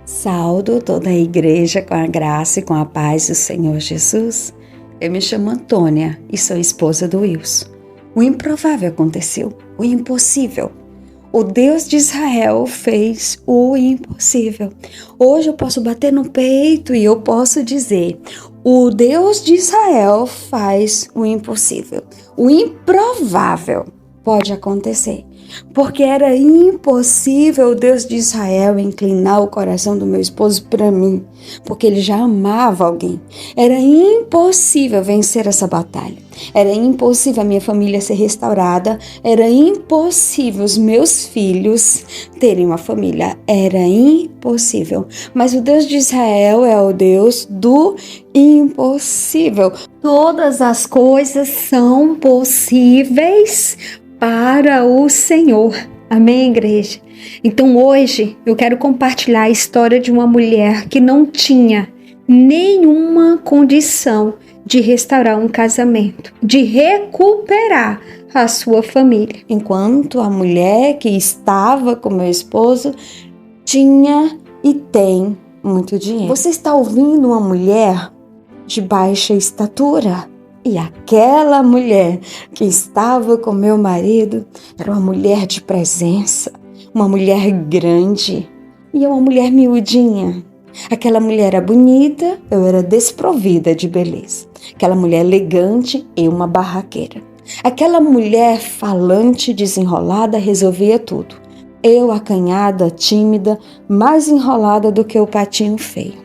Saúdo toda a igreja com a graça e com a paz do Senhor Jesus. Eu me chamo Antônia e sou esposa do Wilson. O improvável aconteceu, o impossível. O Deus de Israel fez o impossível. Hoje eu posso bater no peito e eu posso dizer: o Deus de Israel faz o impossível. O improvável pode acontecer. Porque era impossível o Deus de Israel inclinar o coração do meu esposo para mim, porque ele já amava alguém. Era impossível vencer essa batalha. Era impossível a minha família ser restaurada. Era impossível os meus filhos terem uma família. Era impossível. Mas o Deus de Israel é o Deus do impossível. Todas as coisas são possíveis para o Senhor. Amém, igreja? Então hoje eu quero compartilhar a história de uma mulher que não tinha nenhuma condição de restaurar um casamento, de recuperar a sua família. Enquanto a mulher que estava com meu esposo tinha e tem muito dinheiro. Você está ouvindo uma mulher de baixa estatura? E aquela mulher que estava com meu marido era uma mulher de presença, uma mulher grande e uma mulher miudinha. Aquela mulher era bonita, eu era desprovida de beleza. Aquela mulher elegante, eu uma barraqueira. Aquela mulher falante, desenrolada, resolvia tudo. Eu acanhada, tímida, mais enrolada do que o patinho feio.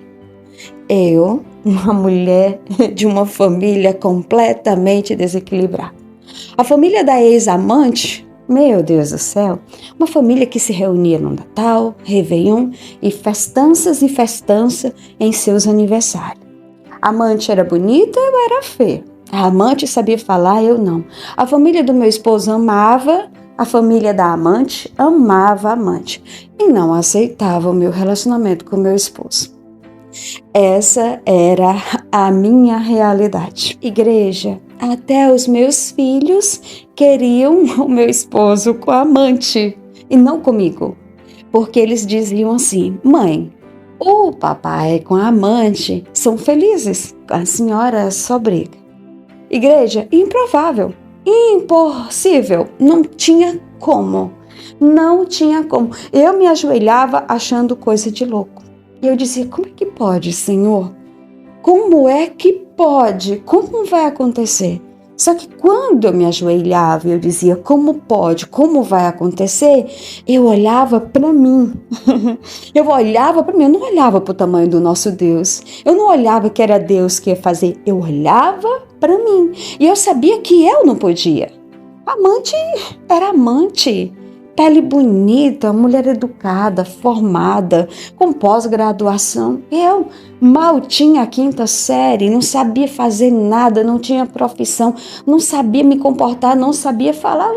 Eu, uma mulher de uma família completamente desequilibrada. A família da ex-amante, meu Deus do céu, uma família que se reunia no Natal, Réveillon e festanças em seus aniversários. A amante era bonita, eu era feia. A amante sabia falar, eu não. A família do meu esposo amava, a família da amante amava a amante e não aceitava o meu relacionamento com o meu esposo. Essa era a minha realidade. Igreja, até os meus filhos queriam o meu esposo com a amante e não comigo. Porque eles diziam assim: mãe, o papai com a amante são felizes, a senhora só briga. Igreja, improvável, impossível, não tinha como. Não tinha como. Eu me ajoelhava achando coisa de louco. E eu dizia: como é que pode, Senhor? Como é que pode? Como vai acontecer? Só que quando eu me ajoelhava e eu dizia: como pode? Como vai acontecer? Eu olhava para mim. Eu olhava para mim, eu não olhava para o tamanho do nosso Deus. Eu não olhava que era Deus que ia fazer. Eu olhava para mim. E eu sabia que eu não podia. Amante era amante. Pele bonita, mulher educada, formada, com pós-graduação. Eu mal tinha a 5ª série, não sabia fazer nada, não tinha profissão, não sabia me comportar, não sabia falar,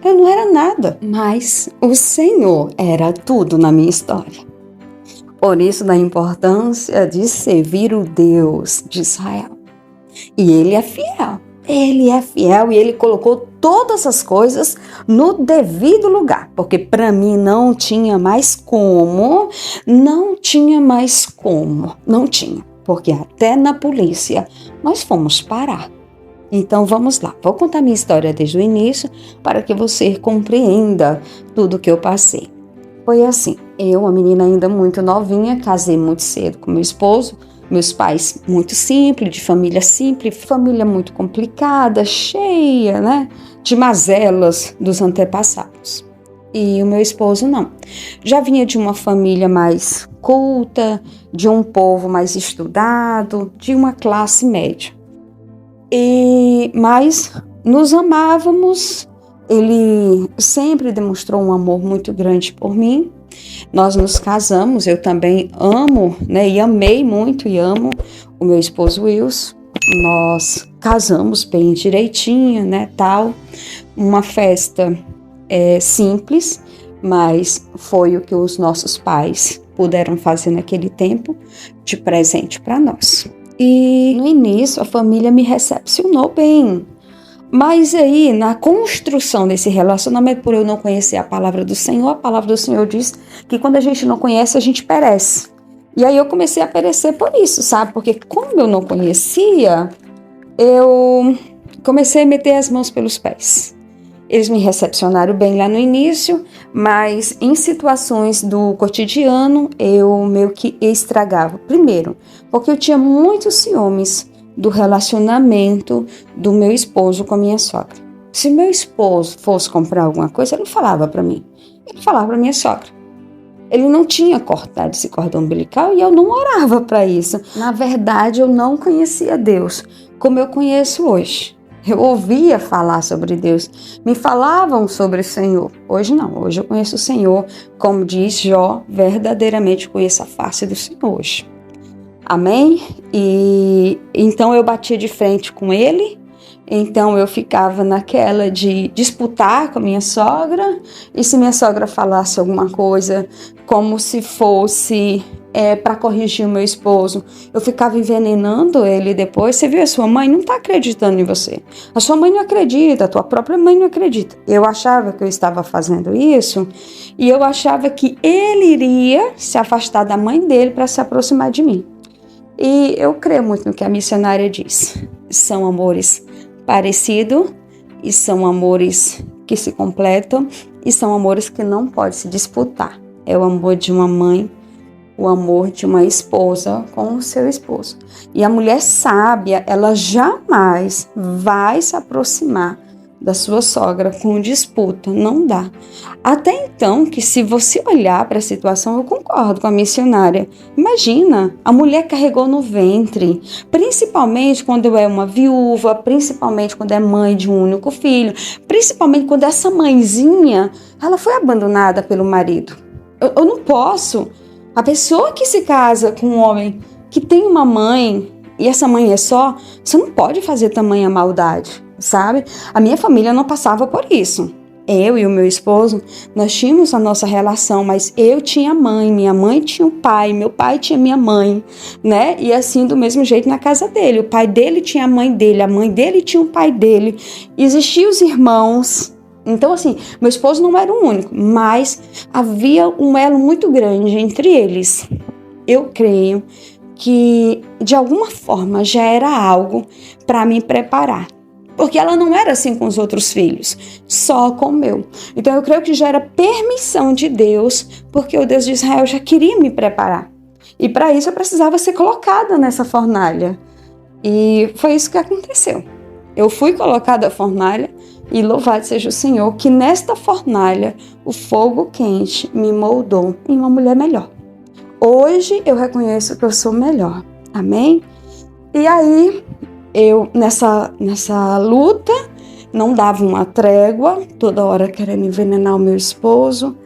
eu não era nada. Mas o Senhor era tudo na minha história. Por isso, da importância de servir o Deus de Israel. E Ele é fiel. Ele é fiel e Ele colocou todas as coisas no devido lugar, porque para mim não tinha mais como, porque até na polícia nós fomos parar. Então vamos lá, vou contar minha história desde o início para que você compreenda tudo que eu passei. Foi assim, eu, uma menina ainda muito novinha, casei muito cedo com meu esposo. Meus pais muito simples, família muito complicada, cheia, né, de mazelas dos antepassados. E o meu esposo não. Já vinha de uma família mais culta, de um povo mais estudado, de uma classe média. Mas nos amávamos, ele sempre demonstrou um amor muito grande por mim. Nós nos casamos, eu também amo, né, e amei muito e amo o meu esposo Wilson. Nós casamos bem direitinho, né, tal. Uma festa simples, mas foi o que os nossos pais puderam fazer naquele tempo de presente para nós. E no início a família me recepcionou bem. Mas aí, na construção desse relacionamento, por eu não conhecer a palavra do Senhor diz que quando a gente não conhece, a gente perece. E aí eu comecei a perecer por isso, sabe? Porque como eu não conhecia, eu comecei a meter as mãos pelos pés. Eles me recepcionaram bem lá no início, mas em situações do cotidiano eu meio que estragava. Primeiro, porque eu tinha muitos ciúmes do relacionamento do meu esposo com a minha sogra. Se meu esposo fosse comprar alguma coisa, ele não falava para mim. Ele falava para minha sogra. Ele não tinha cortado esse cordão umbilical e eu não orava para isso. Na verdade, eu não conhecia Deus como eu conheço hoje. Eu ouvia falar sobre Deus, me falavam sobre o Senhor. Hoje não, hoje eu conheço o Senhor, como diz Jó, verdadeiramente conheço a face do Senhor hoje. Amém? E então eu batia de frente com ele, então eu ficava naquela de disputar com a minha sogra, e se minha sogra falasse alguma coisa como se fosse para corrigir o meu esposo, eu ficava envenenando ele depois. Você viu, a sua mãe não está acreditando em você. A sua mãe não acredita, a tua própria mãe não acredita. Eu achava que eu estava fazendo isso e eu achava que ele iria se afastar da mãe dele para se aproximar de mim. E eu creio muito no que a missionária diz. São amores parecidos e são amores que se completam e são amores que não podem se disputar. É o amor de uma mãe, o amor de uma esposa com o seu esposo. E a mulher sábia, ela jamais vai se aproximar da sua sogra com disputa, não dá. Até então, que se você olhar para a situação, eu concordo com a missionária. Imagina, a mulher carregou no ventre, principalmente quando é uma viúva, principalmente quando é mãe de um único filho, principalmente quando essa mãezinha, ela foi abandonada pelo marido. Eu não posso. A pessoa que se casa com um homem que tem uma mãe e essa mãe é só, você não pode fazer tamanha maldade, sabe? A minha família não passava por isso. Eu e o meu esposo, nós tínhamos a nossa relação, mas eu tinha mãe, minha mãe tinha o pai, meu pai tinha minha mãe, né? E assim, do mesmo jeito na casa dele. O pai dele tinha a mãe dele tinha o pai dele. Existiam os irmãos. Então, assim, meu esposo não era o único, mas havia um elo muito grande entre eles. Eu creio que, de alguma forma, já era algo para me preparar. Porque ela não era assim com os outros filhos, só com o meu. Então, eu creio que já era permissão de Deus, porque o Deus de Israel já queria me preparar. E para isso, eu precisava ser colocada nessa fornalha. E foi isso que aconteceu. Eu fui colocada na fornalha e louvado seja o Senhor que nesta fornalha o fogo quente me moldou em uma mulher melhor. Hoje eu reconheço que eu sou melhor. Amém? E aí eu nessa luta não dava uma trégua, toda hora querendo envenenar o meu esposo.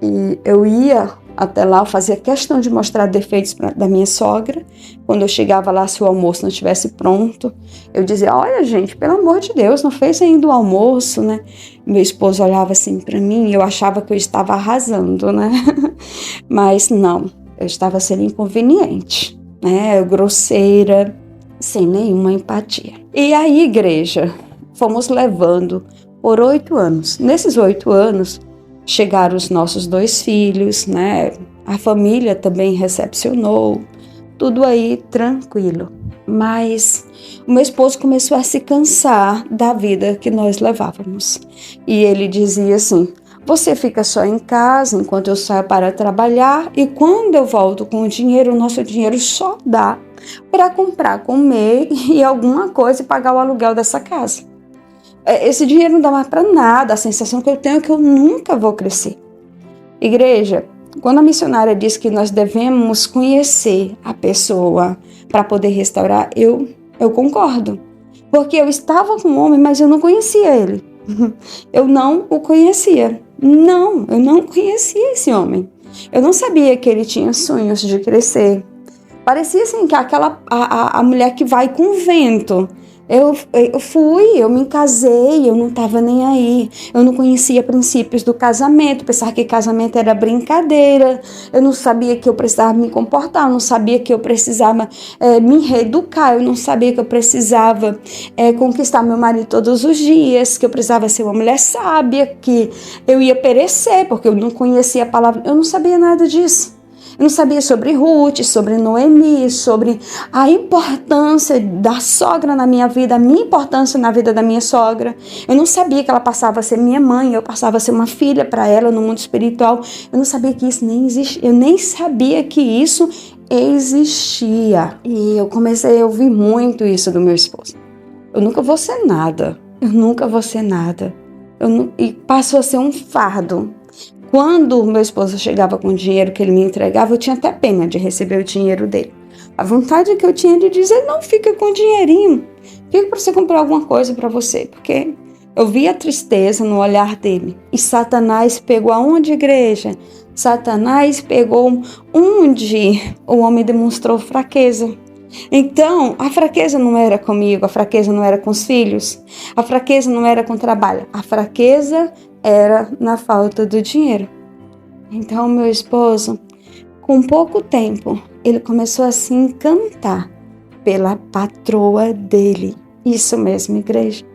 E eu ia até lá, eu fazia questão de mostrar defeitos da minha sogra. Quando eu chegava lá, se o almoço não estivesse pronto, eu dizia, olha gente, pelo amor de Deus, não fez ainda o almoço, né? Meu esposo olhava assim para mim e eu achava que eu estava arrasando, né? Mas não, eu estava sendo inconveniente, né? Grosseira, sem nenhuma empatia. E aí, igreja, fomos levando por 8 anos. Nesses 8 anos, chegaram os nossos 2 filhos, né? A família também recepcionou, tudo aí tranquilo. Mas o meu esposo começou a se cansar da vida que nós levávamos. E ele dizia assim, você fica só em casa enquanto eu saio para trabalhar e quando eu volto com o dinheiro, o nosso dinheiro só dá para comprar, comer e alguma coisa e pagar o aluguel dessa casa. Esse dinheiro não dá mais para nada, a sensação que eu tenho é que eu nunca vou crescer. Igreja, quando a missionária diz que nós devemos conhecer a pessoa para poder restaurar, eu concordo. Porque eu estava com um homem, mas eu não conhecia ele. Eu não o conhecia. Não, eu não conhecia esse homem. Eu não sabia que ele tinha sonhos de crescer. Parecia assim que a mulher que vai com o vento. Eu me casei, eu não estava nem aí, eu não conhecia princípios do casamento, pensava que casamento era brincadeira, eu não sabia que eu precisava me comportar, eu não sabia que eu precisava me reeducar, eu não sabia que eu precisava conquistar meu marido todos os dias, que eu precisava ser uma mulher sábia, que eu ia perecer, porque eu não conhecia a palavra, eu não sabia nada disso. Eu não sabia sobre Ruth, sobre Noemi, sobre a importância da sogra na minha vida, a minha importância na vida da minha sogra. Eu não sabia que ela passava a ser minha mãe, eu passava a ser uma filha para ela no mundo espiritual. Eu não sabia que isso nem existia, eu nem sabia que isso existia. E eu comecei a ouvir muito isso do meu esposo. Eu nunca vou ser nada, eu nunca vou ser nada. E passou a ser um fardo. Quando o meu esposo chegava com o dinheiro que ele me entregava, eu tinha até pena de receber o dinheiro dele. A vontade que eu tinha de dizer, não, fica com o dinheirinho. Fica para você comprar alguma coisa para você. Porque eu via a tristeza no olhar dele. E Satanás pegou aonde, igreja? Satanás pegou onde o homem demonstrou fraqueza. Então, a fraqueza não era comigo, a fraqueza não era com os filhos, a fraqueza não era com o trabalho, a fraqueza era na falta do dinheiro. Então, meu esposo, com pouco tempo, ele começou a se encantar pela patroa dele. Isso mesmo, igreja.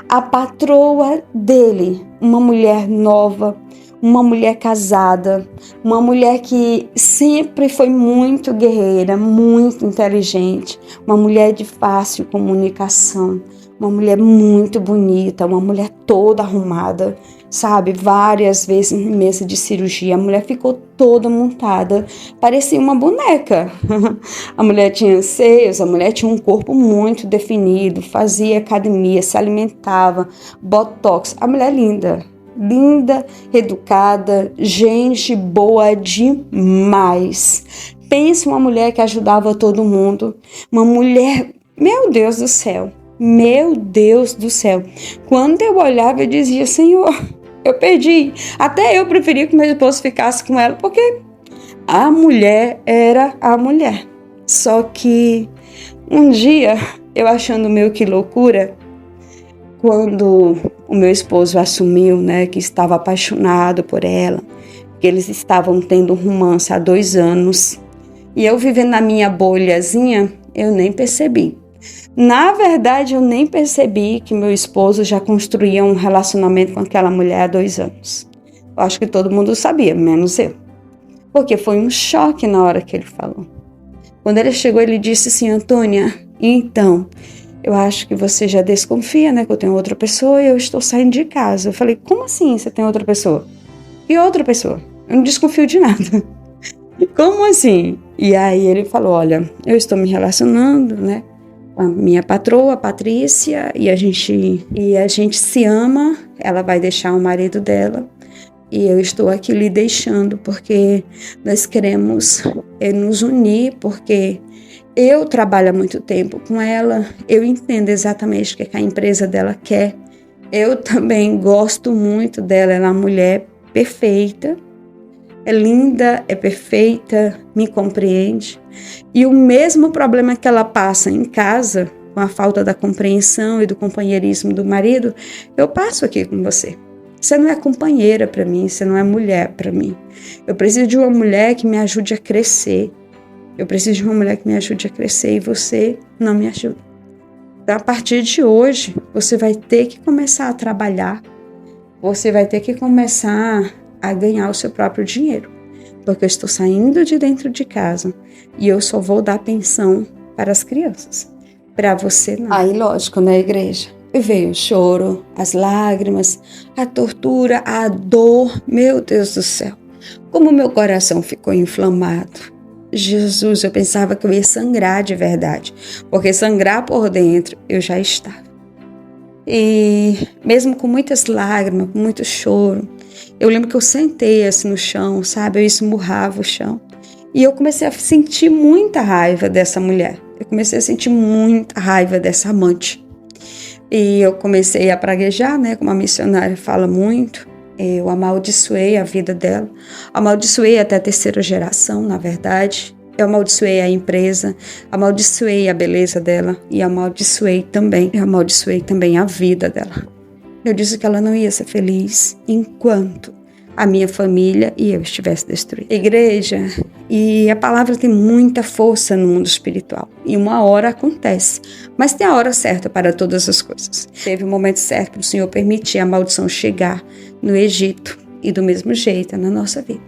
A patroa dele, uma mulher nova, uma mulher casada, uma mulher que sempre foi muito guerreira, muito inteligente, uma mulher de fácil comunicação, uma mulher muito bonita, uma mulher toda arrumada, sabe? Várias vezes em mesa de cirurgia, a mulher ficou toda montada, parecia uma boneca. A mulher tinha seios, a mulher tinha um corpo muito definido, fazia academia, se alimentava, botox, a mulher linda, educada, gente boa demais. Pensa uma mulher que ajudava todo mundo, uma mulher, meu Deus do céu, quando eu olhava eu dizia, Senhor, eu perdi, até eu preferia que meu esposo ficasse com ela, porque a mulher era a mulher. Só que um dia, eu achando meio que loucura, quando o meu esposo assumiu, né, que estava apaixonado por ela, que eles estavam tendo um romance há 2 anos, e eu vivendo na minha bolhazinha, eu nem percebi. Na verdade, eu nem percebi que meu esposo já construía um relacionamento com aquela mulher há 2 anos. Eu acho que todo mundo sabia, menos eu. Porque foi um choque na hora que ele falou. Quando ele chegou, ele disse assim, Antônia, então, eu acho que você já desconfia, né, que eu tenho outra pessoa e eu estou saindo de casa. Eu falei, como assim você tem outra pessoa? E outra pessoa? Eu não desconfio de nada. Como assim? E aí ele falou, olha, eu estou me relacionando, né, com a minha patroa, a Patrícia, e a gente se ama, ela vai deixar o marido dela, e eu estou aqui lhe deixando, porque nós queremos nos unir, porque eu trabalho há muito tempo com ela, eu entendo exatamente o que a empresa dela quer, eu também gosto muito dela, ela é uma mulher perfeita, é linda, é perfeita, me compreende. E o mesmo problema que ela passa em casa, com a falta da compreensão e do companheirismo do marido, eu passo aqui com você. Você não é companheira para mim, você não é mulher para mim. Eu preciso de uma mulher que me ajude a crescer. Eu preciso de uma mulher que me ajude a crescer e você não me ajuda. Então, a partir de hoje, você vai ter que começar a trabalhar. Você vai ter que começar a ganhar o seu próprio dinheiro, porque eu estou saindo de dentro de casa e eu só vou dar pensão para as crianças, para você não. Aí lógico, né, igreja? Veio o choro, as lágrimas, a tortura, a dor, meu Deus do céu, como meu coração ficou inflamado. Jesus, eu pensava que eu ia sangrar de verdade, porque sangrar por dentro eu já estava. E mesmo com muitas lágrimas, com muito choro, eu lembro que eu sentei assim no chão, sabe? Eu esmurrava o chão. E eu comecei a sentir muita raiva dessa mulher. Eu comecei a sentir muita raiva dessa amante. E eu comecei a praguejar, né? Como a missionária fala muito. Eu amaldiçoei a vida dela. Amaldiçoei até a 3ª geração, na verdade. Eu amaldiçoei a empresa, amaldiçoei a beleza dela e amaldiçoei também a vida dela. Eu disse que ela não ia ser feliz enquanto a minha família e eu estivesse destruída. Igreja, e a palavra tem muita força no mundo espiritual. E uma hora acontece, mas tem a hora certa para todas as coisas. Teve o momento certo para o Senhor permitir a maldição chegar no Egito e do mesmo jeito na nossa vida.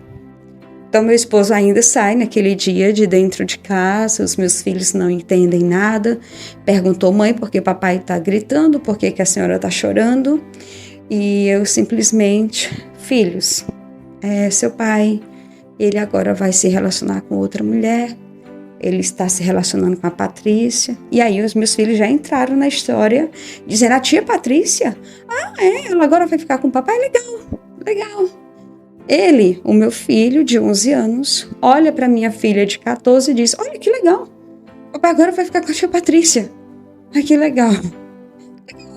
Então, meu esposo ainda sai naquele dia de dentro de casa, os meus filhos não entendem nada. Perguntou, mãe, por que papai está gritando? Por que a senhora está chorando? E eu simplesmente, filhos, seu pai, ele agora vai se relacionar com outra mulher, ele está se relacionando com a Patrícia. E aí os meus filhos já entraram na história, dizendo, a tia Patrícia? Ela agora vai ficar com o papai? Legal. Ele, o meu filho de 11 anos, olha para minha filha de 14 e diz, olha que legal, o papai agora vai ficar com a tia Patrícia. Ai, que legal.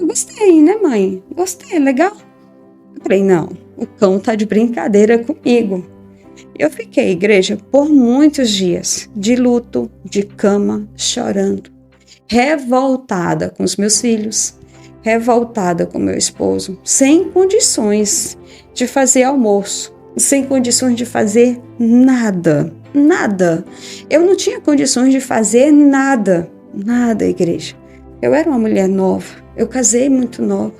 Gostei, né, mãe? Gostei, legal. Eu falei, não, o cão tá de brincadeira comigo. Eu fiquei, igreja, por muitos dias, de luto, de cama, chorando, revoltada com os meus filhos, revoltada com meu esposo, sem condições de fazer almoço, sem condições de fazer nada. Eu não tinha condições de fazer nada, igreja. Eu era uma mulher nova, eu casei muito nova,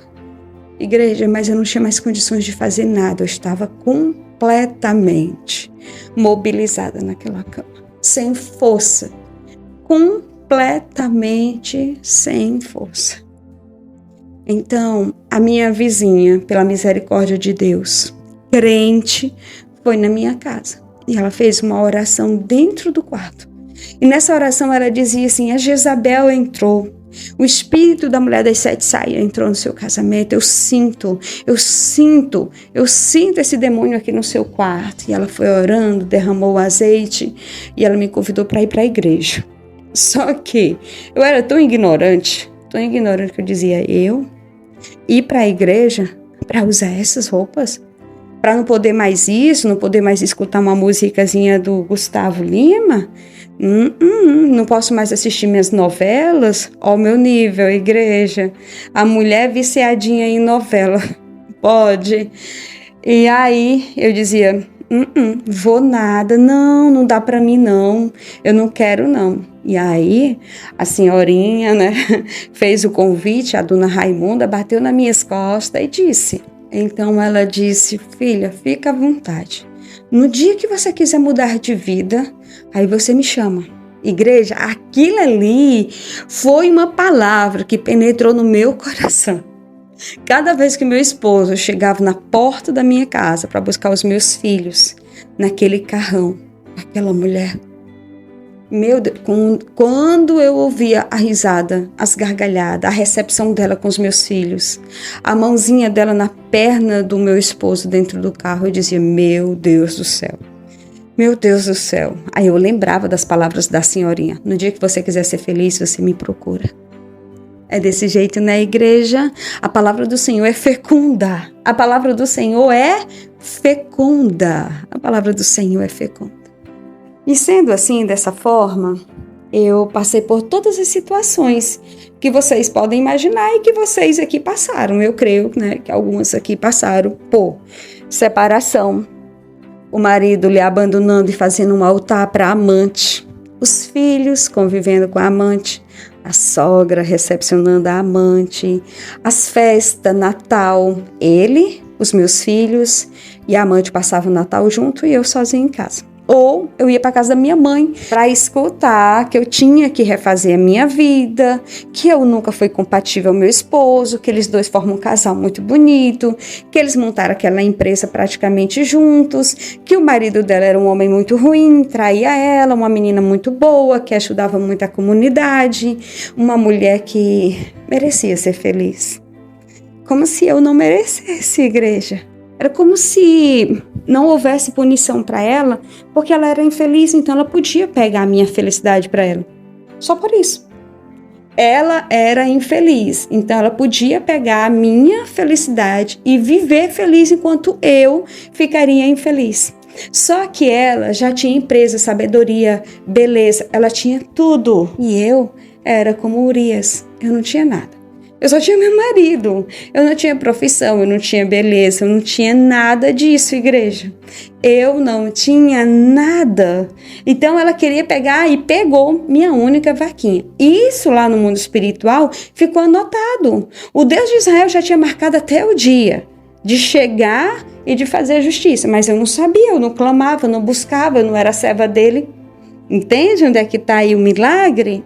igreja, mas eu não tinha mais condições de fazer nada. Eu estava completamente mobilizada naquela cama, sem força, completamente sem força. Então, a minha vizinha, pela misericórdia de Deus, crente, foi na minha casa e ela fez uma oração dentro do quarto. E nessa oração ela dizia assim, a Jezabel entrou. O espírito da mulher das 7 saias entrou no seu casamento. Eu sinto esse demônio aqui no seu quarto. E ela foi orando, derramou o azeite e ela me convidou para ir para a igreja. Só que eu era tão ignorante que eu dizia, eu ir para a igreja para usar essas roupas? Para não poder mais isso, não poder mais escutar uma musicazinha do Gustavo Lima? Não posso mais assistir minhas novelas? Ó, o meu nível, igreja. A mulher viciadinha em novela. Pode. E aí eu dizia, vou nada. Não dá pra mim não. Eu não quero não. E aí a senhorinha, né, fez o convite, a dona Raimunda bateu nas minhas costas e disse. Então ela disse, filha, fica à vontade. No dia que você quiser mudar de vida, aí você me chama. Igreja, aquilo ali foi uma palavra que penetrou no meu coração. Cada vez que meu esposo chegava na porta da minha casa para buscar os meus filhos, naquele carrão, aquela mulher, meu Deus, quando eu ouvia a risada, as gargalhadas, a recepção dela com os meus filhos, a mãozinha dela na perna do meu esposo dentro do carro, eu dizia, meu Deus do céu. Meu Deus do céu. Aí eu lembrava das palavras da senhorinha. No dia que você quiser ser feliz, você me procura. É desse jeito, né, igreja? A palavra do Senhor é fecunda. A palavra do Senhor é fecunda. A palavra do Senhor é fecunda. E sendo assim, dessa forma, eu passei por todas as situações que vocês podem imaginar e que vocês aqui passaram. Eu creio, né, que algumas aqui passaram por separação, o marido lhe abandonando e fazendo um altar para a amante, os filhos convivendo com a amante, a sogra recepcionando a amante, as festas, Natal, ele, os meus filhos e a amante passavam o Natal junto e eu sozinha em casa. Ou eu ia para casa da minha mãe para escutar que eu tinha que refazer a minha vida, que eu nunca fui compatível ao meu esposo, que eles dois formam um casal muito bonito, que eles montaram aquela empresa praticamente juntos, que o marido dela era um homem muito ruim, traía ela, uma menina muito boa, que ajudava muito a comunidade, uma mulher que merecia ser feliz. Como se eu não merecesse, igreja. Era como se não houvesse punição para ela, porque ela era infeliz, então ela podia pegar a minha felicidade para ela. Só por isso. Ela era infeliz, então ela podia pegar a minha felicidade e viver feliz enquanto eu ficaria infeliz. Só que ela já tinha empresa, sabedoria, beleza, ela tinha tudo. E eu era como Urias, eu não tinha nada. Eu só tinha meu marido, eu não tinha profissão, eu não tinha beleza, eu não tinha nada disso, igreja. Eu não tinha nada. Então ela queria pegar e pegou minha única vaquinha. Isso lá no mundo espiritual ficou anotado. O Deus de Israel já tinha marcado até o dia de chegar e de fazer justiça, mas eu não sabia, eu não clamava, eu não buscava, eu não era serva dele. Entende onde é que está aí o milagre?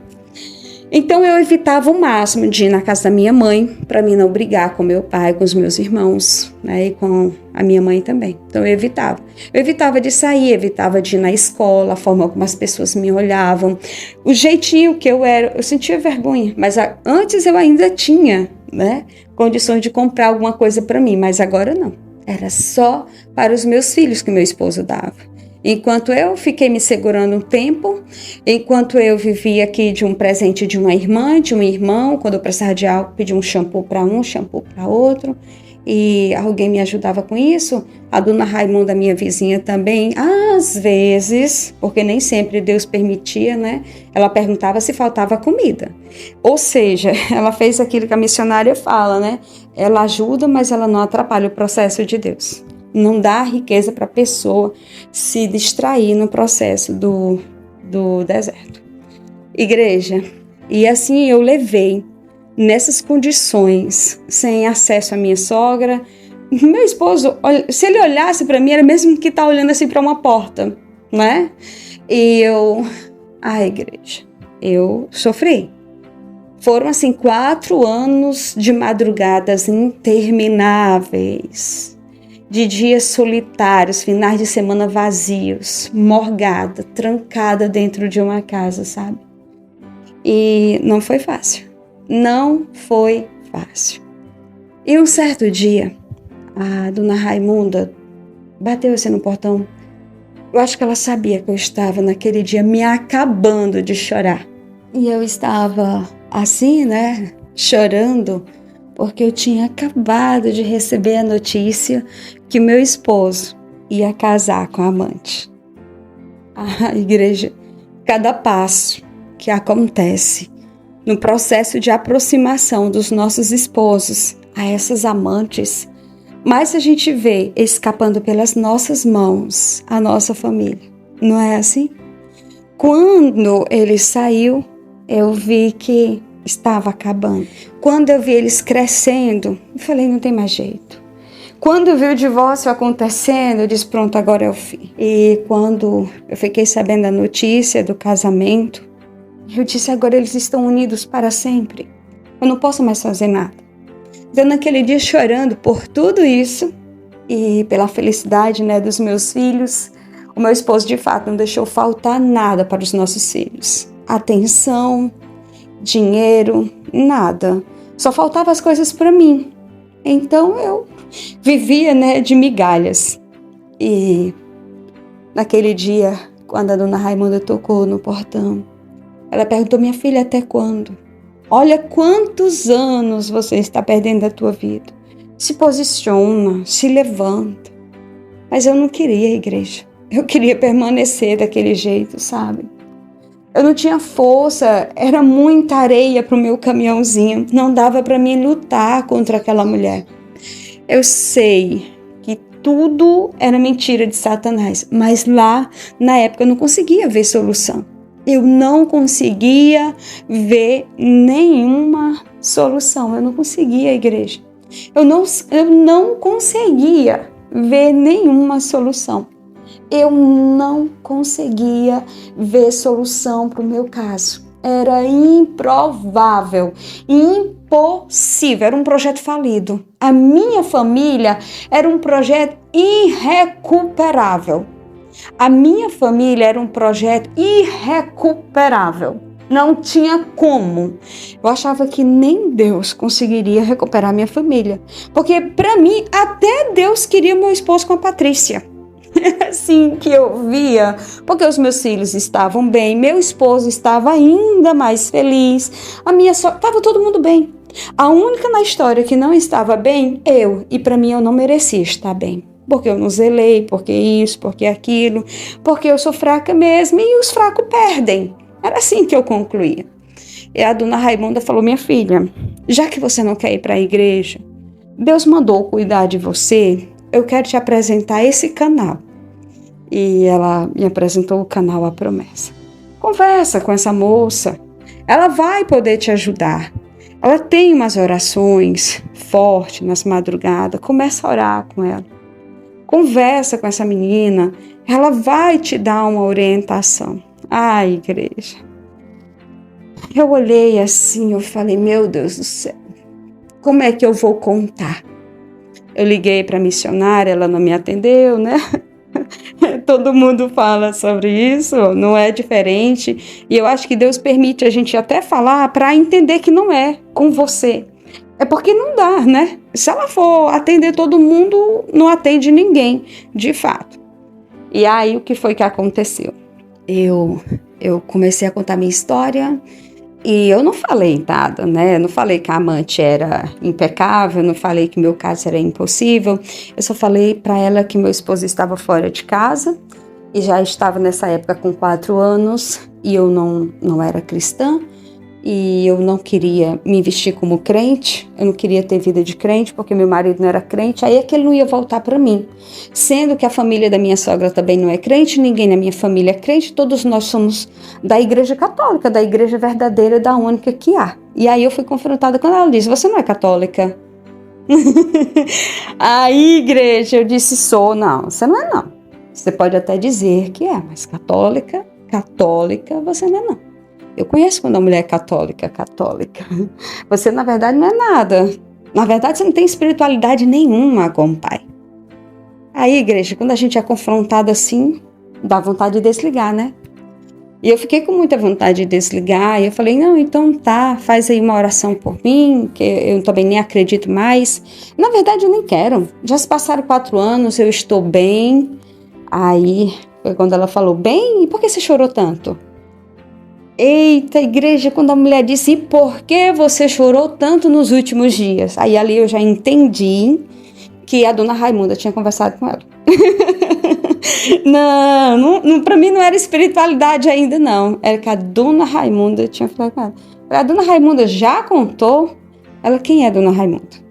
Então eu evitava o máximo de ir na casa da minha mãe, para mim não brigar com meu pai, com os meus irmãos, né, e com a minha mãe também. Então eu evitava. Eu evitava de sair, evitava de ir na escola, a forma como as pessoas me olhavam, o jeitinho que eu era, eu sentia vergonha, mas antes eu ainda tinha, né, condições de comprar alguma coisa para mim, mas agora não. Era só para os meus filhos que meu esposo dava. Enquanto eu fiquei me segurando um tempo, enquanto eu vivia aqui de um presente de uma irmã, de um irmão, quando eu precisava de algo, pedia um shampoo para um, shampoo para outro, e alguém me ajudava com isso. A dona Raimunda, minha vizinha também, às vezes, porque nem sempre Deus permitia, né? Ela perguntava se faltava comida. Ou seja, ela fez aquilo que a missionária fala, né? Ela ajuda, mas ela não atrapalha o processo de Deus. Não dá riqueza para a pessoa se distrair no processo do deserto. Igreja, e assim eu levei nessas condições, sem acesso à minha sogra. Meu esposo, se ele olhasse para mim, era mesmo que tá olhando assim para uma porta, né? E igreja, eu sofri. Foram assim 4 anos de madrugadas intermináveis, de dias solitários, finais de semana vazios, morgada, trancada dentro de uma casa, sabe? E não foi fácil. Não foi fácil. E um certo dia, a dona Raimunda bateu assim no portão. Eu acho que ela sabia que eu estava naquele dia me acabando de chorar. E eu estava assim, né, chorando, porque eu tinha acabado de receber a notícia que meu esposo ia casar com a amante. A igreja, cada passo que acontece no processo de aproximação dos nossos esposos a essas amantes, mais a gente vê escapando pelas nossas mãos a nossa família. Não é assim? Quando ele saiu, eu vi que estava acabando. Quando eu vi eles crescendo, eu falei, não tem mais jeito. Quando eu vi o divórcio acontecendo, eu disse, pronto, agora é o fim. E quando eu fiquei sabendo a notícia do casamento, eu disse, agora eles estão unidos para sempre. Eu não posso mais fazer nada. Então, naquele dia, chorando por tudo isso e pela felicidade, né, dos meus filhos, o meu esposo, de fato, não deixou faltar nada para os nossos filhos. Atenção, dinheiro, nada. Só faltavam as coisas para mim. Então eu vivia, né, de migalhas. E naquele dia, quando a dona Raimunda tocou no portão, ela perguntou, minha filha, até quando? Olha quantos anos você está perdendo da tua vida. Se posiciona, se levanta. Mas eu não queria, igreja. Eu queria permanecer daquele jeito, sabe? Eu não tinha força, era muita areia para o meu caminhãozinho, não dava para mim lutar contra aquela mulher. Eu sei que tudo era mentira de Satanás, mas lá, na época, eu não conseguia ver solução. Eu não conseguia ver nenhuma solução, eu não conseguia, igreja. Eu não conseguia ver nenhuma solução. Eu não conseguia ver solução para o meu caso. Era improvável, impossível, era um projeto falido. A minha família era um projeto irrecuperável. A minha família era um projeto irrecuperável. Não tinha como. Eu achava que nem Deus conseguiria recuperar minha família. Porque, para mim, até Deus queria meu esposo com a Patrícia. Assim que eu via, porque os meus filhos estavam bem, meu esposo estava ainda mais feliz, a minha sogra, estava todo mundo bem. A única na história que não estava bem, eu, e para mim eu não merecia estar bem, porque eu não zelei, porque isso, porque aquilo, porque eu sou fraca mesmo e os fracos perdem. Era assim que eu concluía. E a dona Raimunda falou, minha filha, já que você não quer ir para a igreja, Deus mandou cuidar de você, eu quero te apresentar esse canal. E ela me apresentou o canal A Promessa. Conversa com essa moça. Ela vai poder te ajudar. ela tem umas orações fortes nas madrugadas, começa a orar com ela. Conversa com essa menina, ela vai te dar uma orientação. Ai, igreja. Eu olhei assim, eu falei, meu Deus do céu, como é que eu vou contar? Eu liguei para a missionária, ela não me atendeu, né? Todo mundo fala sobre isso, não é diferente. E eu acho que Deus permite a gente até falar para entender que não é com você. É porque não dá, né? Se ela for atender todo mundo, não atende ninguém, de fato. E aí, o que foi que aconteceu? Eu comecei a contar minha história e eu não falei nada, né? Eu não falei que a amante era impecável, não falei que meu caso era impossível. Eu só falei para ela que meu esposo estava fora de casa e já estava nessa época com 4 anos e eu não era cristã. E eu não queria me vestir como crente, eu não queria ter vida de crente, porque meu marido não era crente, aí é que ele não ia voltar para mim. Sendo que a família da minha sogra também não é crente, ninguém na minha família é crente, todos nós somos da igreja católica, da igreja verdadeira, da única que há. E aí eu fui confrontada quando ela disse, você não é católica? Aí, igreja, eu disse, sou, não, você não é não. Você pode até dizer que é, mas católica, você não é não. Eu conheço quando a mulher é católica. Você, na verdade, não é nada. Na verdade, você não tem espiritualidade nenhuma com o pai. Aí, igreja, quando a gente é confrontado assim, dá vontade de desligar, né? E eu fiquei com muita vontade de desligar. E eu falei, não, então tá, faz aí uma oração por mim, que eu também nem acredito mais. Na verdade, eu nem quero. Já se passaram 4 anos, eu estou bem. Aí, foi quando ela falou, bem, e por que você chorou tanto? Eita, igreja, quando a mulher disse, e por que você chorou tanto nos últimos dias? Aí ali eu já entendi que a dona Raimunda tinha conversado com ela. Não, para mim não era espiritualidade ainda não, era que a dona Raimunda tinha falado com ela. A dona Raimunda já contou, ela, quem é a dona Raimunda?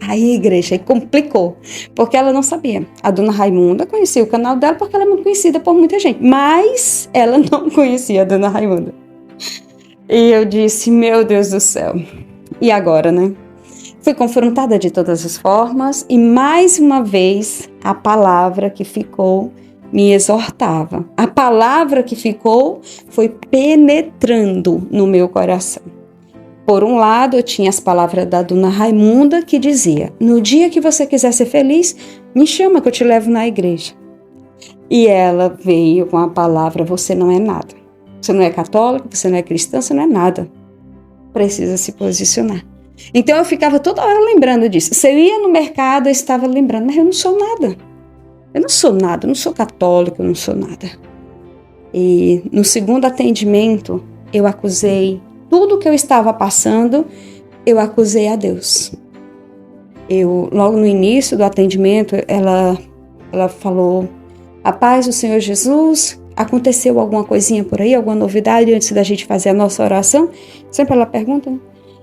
Aí, igreja, aí complicou, porque ela não sabia. A dona Raimunda conhecia o canal dela porque ela é muito conhecida por muita gente, mas ela não conhecia a dona Raimunda. E eu disse, meu Deus do céu, e agora, né? Fui confrontada de todas as formas e mais uma vez a palavra que ficou me exortava. A palavra que ficou foi penetrando no meu coração. Por um lado, eu tinha as palavras da dona Raimunda que dizia, no dia que você quiser ser feliz, me chama que eu te levo na igreja. E ela veio com a palavra, você não é nada. Você não é católica, você não é cristã, você não é nada. Precisa se posicionar. Então eu ficava toda hora lembrando disso. Se eu ia no mercado, eu estava lembrando, mas eu não sou nada. Eu não sou nada, eu não sou católica, eu não sou nada. E no segundo atendimento, eu acusei tudo que eu estava passando, eu acusei a Deus. Logo no início do atendimento, ela falou, a paz do Senhor Jesus, aconteceu alguma coisinha por aí, alguma novidade antes da gente fazer a nossa oração? Sempre ela pergunta, né?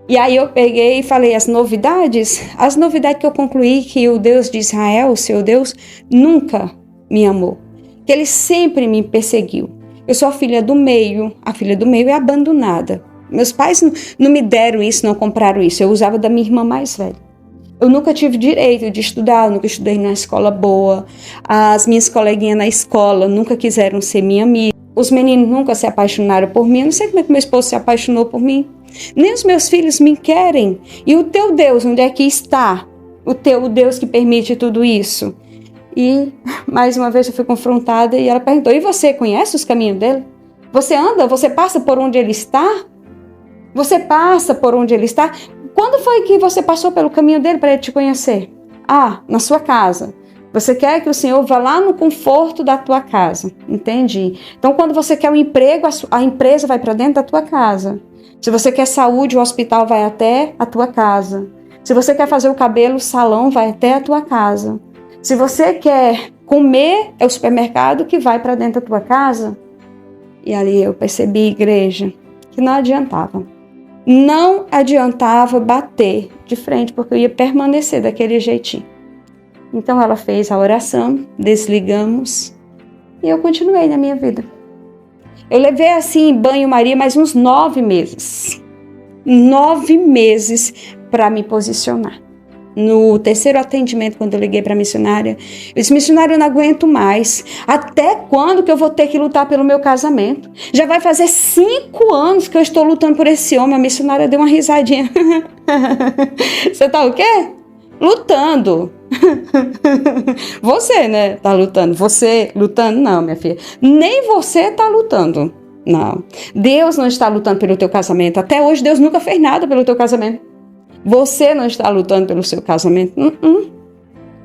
E aí eu peguei e falei as novidades que eu concluí que o Deus de Israel, o seu Deus, nunca me amou, que ele sempre me perseguiu. Eu sou a filha do meio é abandonada. Meus pais não me deram isso, não compraram isso. Eu usava da minha irmã mais velha. Eu nunca tive direito de estudar, eu nunca estudei numa escola boa. As minhas coleguinhas na escola nunca quiseram ser minha amiga. Os meninos nunca se apaixonaram por mim. Eu não sei como é que meu esposo se apaixonou por mim. Nem os meus filhos me querem. E o teu Deus, onde é que está? O teu Deus que permite tudo isso? E mais uma vez eu fui confrontada e ela perguntou, e você conhece os caminhos dele? Você anda? Você passa por onde ele está? Você passa por onde ele está? Quando foi que você passou pelo caminho dele para ele te conhecer? Na sua casa. Você quer que o Senhor vá lá no conforto da tua casa. Entendi. Então, quando você quer um emprego, a empresa vai para dentro da tua casa. Se você quer saúde, o hospital vai até a tua casa. Se você quer fazer o cabelo, o salão vai até a tua casa. Se você quer comer, é o supermercado que vai para dentro da tua casa. E ali eu percebi, igreja, que não adiantava. Não adiantava bater de frente, porque eu ia permanecer daquele jeitinho. Então ela fez a oração, desligamos e eu continuei na minha vida. Eu levei assim em banho-maria mais uns 9 meses. 9 meses para me posicionar. No terceiro atendimento, quando eu liguei para a missionária, eu disse: missionária, eu não aguento mais. Até quando que eu vou ter que lutar pelo meu casamento? Já vai fazer 5 anos que eu estou lutando por esse homem. A missionária deu uma risadinha. Você tá o quê? Lutando. Você, né? Tá lutando. Você lutando? Não, minha filha. Nem você tá lutando. Não. Deus não está lutando pelo teu casamento. Até hoje Deus nunca fez nada pelo teu casamento. Você não está lutando pelo seu casamento.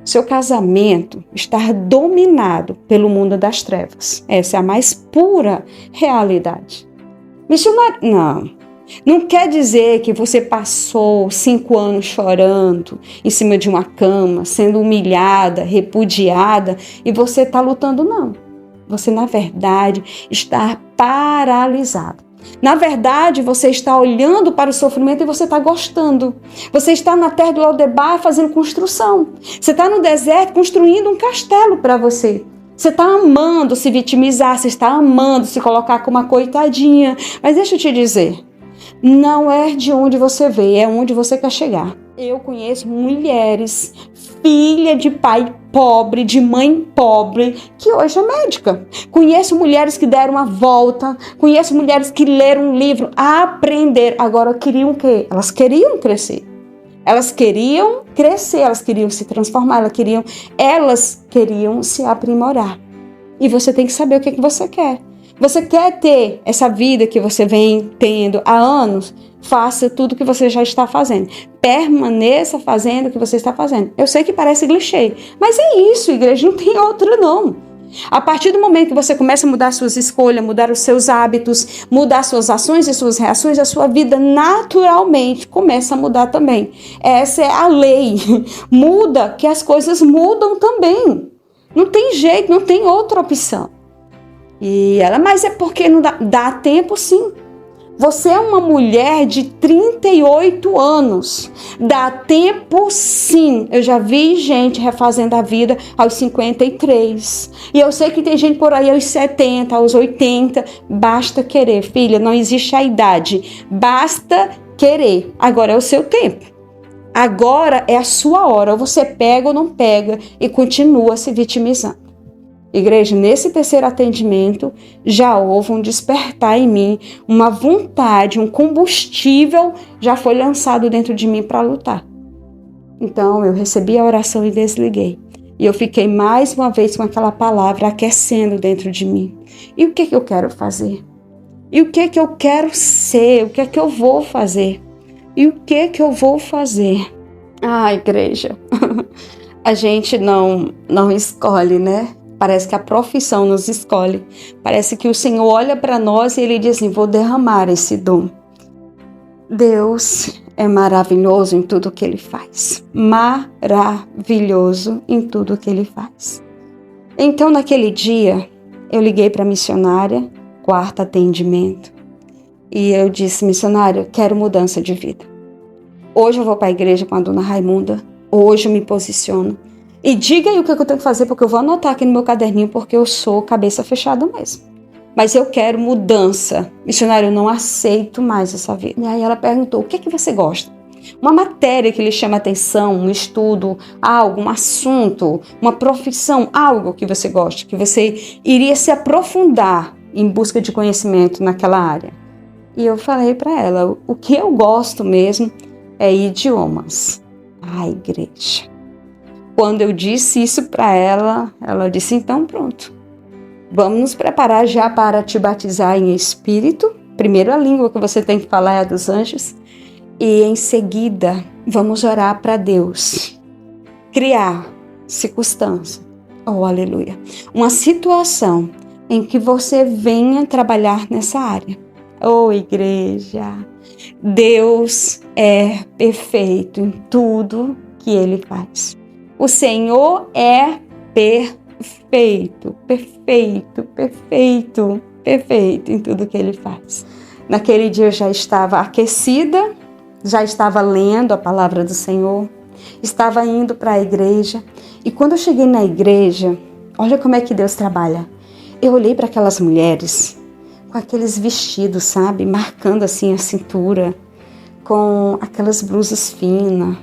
Seu casamento está dominado pelo mundo das trevas. Essa é a mais pura realidade. Missionário, não quer dizer que você passou 5 anos chorando em cima de uma cama, sendo humilhada, repudiada, e você está lutando, não. Você, na verdade, está paralisado. Na verdade, você está olhando para o sofrimento e você está gostando. Você está na terra de Lodebar fazendo construção. Você está no deserto construindo um castelo para você. Você está amando se vitimizar, você está amando se colocar como uma coitadinha. Mas deixa eu te dizer, não é de onde você veio, é onde você quer chegar. Eu conheço mulheres, filha de pai pobre, de mãe pobre, que hoje é médica. Conheço mulheres que deram uma volta, conheço mulheres que leram um livro, aprenderam. Agora queriam o quê? Elas queriam crescer. Elas queriam crescer, elas queriam se transformar, elas queriam se aprimorar. E você tem que saber o que você quer. Você quer ter essa vida que você vem tendo há anos? Faça tudo o que você já está fazendo. Permaneça fazendo o que você está fazendo. Eu sei que parece clichê, mas é isso, igreja, não tem outra não. A partir do momento que você começa a mudar suas escolhas, mudar os seus hábitos, mudar suas ações e suas reações, a sua vida naturalmente começa a mudar também. Essa é a lei. Muda que as coisas mudam também. Não tem jeito, não tem outra opção. E ela, mas é porque não dá tempo, sim. Você é uma mulher de 38 anos. Dá tempo, sim. Eu já vi gente refazendo a vida aos 53. E eu sei que tem gente por aí aos 70, aos 80. Basta querer, filha. Não existe a idade. Basta querer. Agora é o seu tempo. Agora é a sua hora. Ou você pega ou não pega e continua se vitimizando. Igreja, nesse terceiro atendimento, já houve um despertar em mim, uma vontade, um combustível já foi lançado dentro de mim para lutar. Então, eu recebi a oração e desliguei. E eu fiquei mais uma vez com aquela palavra aquecendo dentro de mim. E o que eu quero fazer? E o que eu quero ser? O que eu vou fazer? E o que eu vou fazer? Ah, igreja, a gente não escolhe, né? Parece que a profissão nos escolhe. Parece que o Senhor olha para nós e Ele diz assim, vou derramar esse dom. Deus é maravilhoso em tudo que Ele faz. Maravilhoso em tudo que Ele faz. Então, naquele dia, eu liguei para a missionária, 4º atendimento. E eu disse, missionária, eu quero mudança de vida. Hoje eu vou para a igreja com a dona Raimunda. Hoje eu me posiciono. E diga aí o que eu tenho que fazer, porque eu vou anotar aqui no meu caderninho, porque eu sou cabeça fechada mesmo. Mas eu quero mudança. Missionário, eu não aceito mais essa vida. E aí ela perguntou, o que é que você gosta? Uma matéria que lhe chama atenção, um estudo, algo, um assunto, uma profissão, algo que você gosta, que você iria se aprofundar em busca de conhecimento naquela área. E eu falei para ela, o que eu gosto mesmo é idiomas. Ai, igreja. Quando eu disse isso para ela, ela disse, então pronto. Vamos nos preparar já para te batizar em espírito. Primeiro a língua que você tem que falar é a dos anjos. E em seguida, vamos orar para Deus criar circunstância. Oh, aleluia. Uma situação em que você venha trabalhar nessa área. Oh, igreja. Deus é perfeito em tudo que Ele faz. O Senhor é perfeito, perfeito, perfeito, perfeito em tudo que Ele faz. Naquele dia eu já estava aquecida, já estava lendo a palavra do Senhor, estava indo para a igreja. E quando eu cheguei na igreja, olha como é que Deus trabalha. Eu olhei para aquelas mulheres com aqueles vestidos, sabe, marcando assim a cintura, com aquelas blusas finas,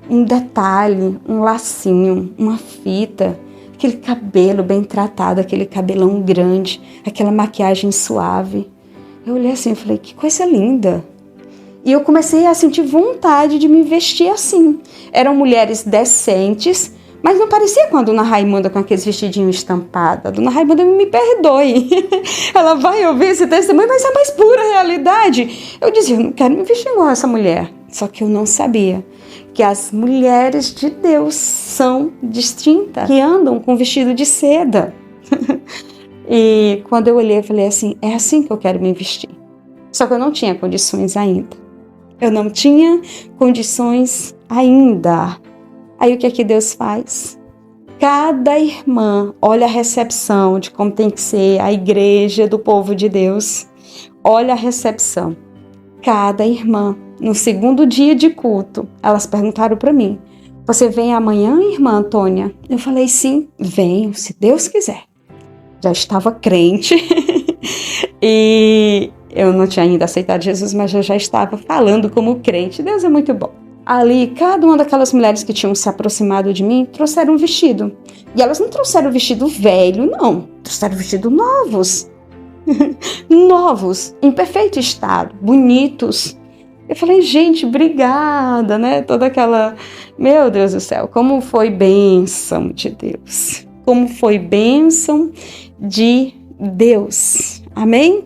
um detalhe, um lacinho, uma fita, aquele cabelo bem tratado, aquele cabelão grande, aquela maquiagem suave. Eu olhei assim e falei, que coisa linda. E eu comecei a sentir vontade de me vestir assim. Eram mulheres decentes, mas não parecia com a Dona Raimunda com aqueles vestidinhos estampados. A Dona Raimunda me perdoe. Ela vai ouvir esse testemunho, mas é a mais pura realidade. Eu dizia, eu não quero me vestir igual essa mulher. Só que eu não sabia que as mulheres de Deus são distintas, que andam com vestido de seda. E quando eu olhei, eu falei assim, é assim que eu quero me vestir. Só que eu não tinha condições ainda. Eu não tinha condições ainda. Aí o que é que Deus faz? Cada irmã, olha a recepção de como tem que ser a igreja do povo de Deus. Olha a recepção. Cada irmã, no segundo dia de culto, elas perguntaram para mim, você vem amanhã, irmã Antônia? Eu falei, sim, venho, se Deus quiser. Já estava crente e eu não tinha ainda aceitado Jesus, mas eu já estava falando como crente. Deus é muito bom. Ali, cada uma daquelas mulheres que tinham se aproximado de mim, trouxeram um vestido. E elas não trouxeram vestido velho, não. Trouxeram vestido novos. Novos, em perfeito estado, bonitos. Eu falei, gente, obrigada, né? Toda aquela... Meu Deus do céu, como foi bênção de Deus. Como foi bênção de Deus. Amém?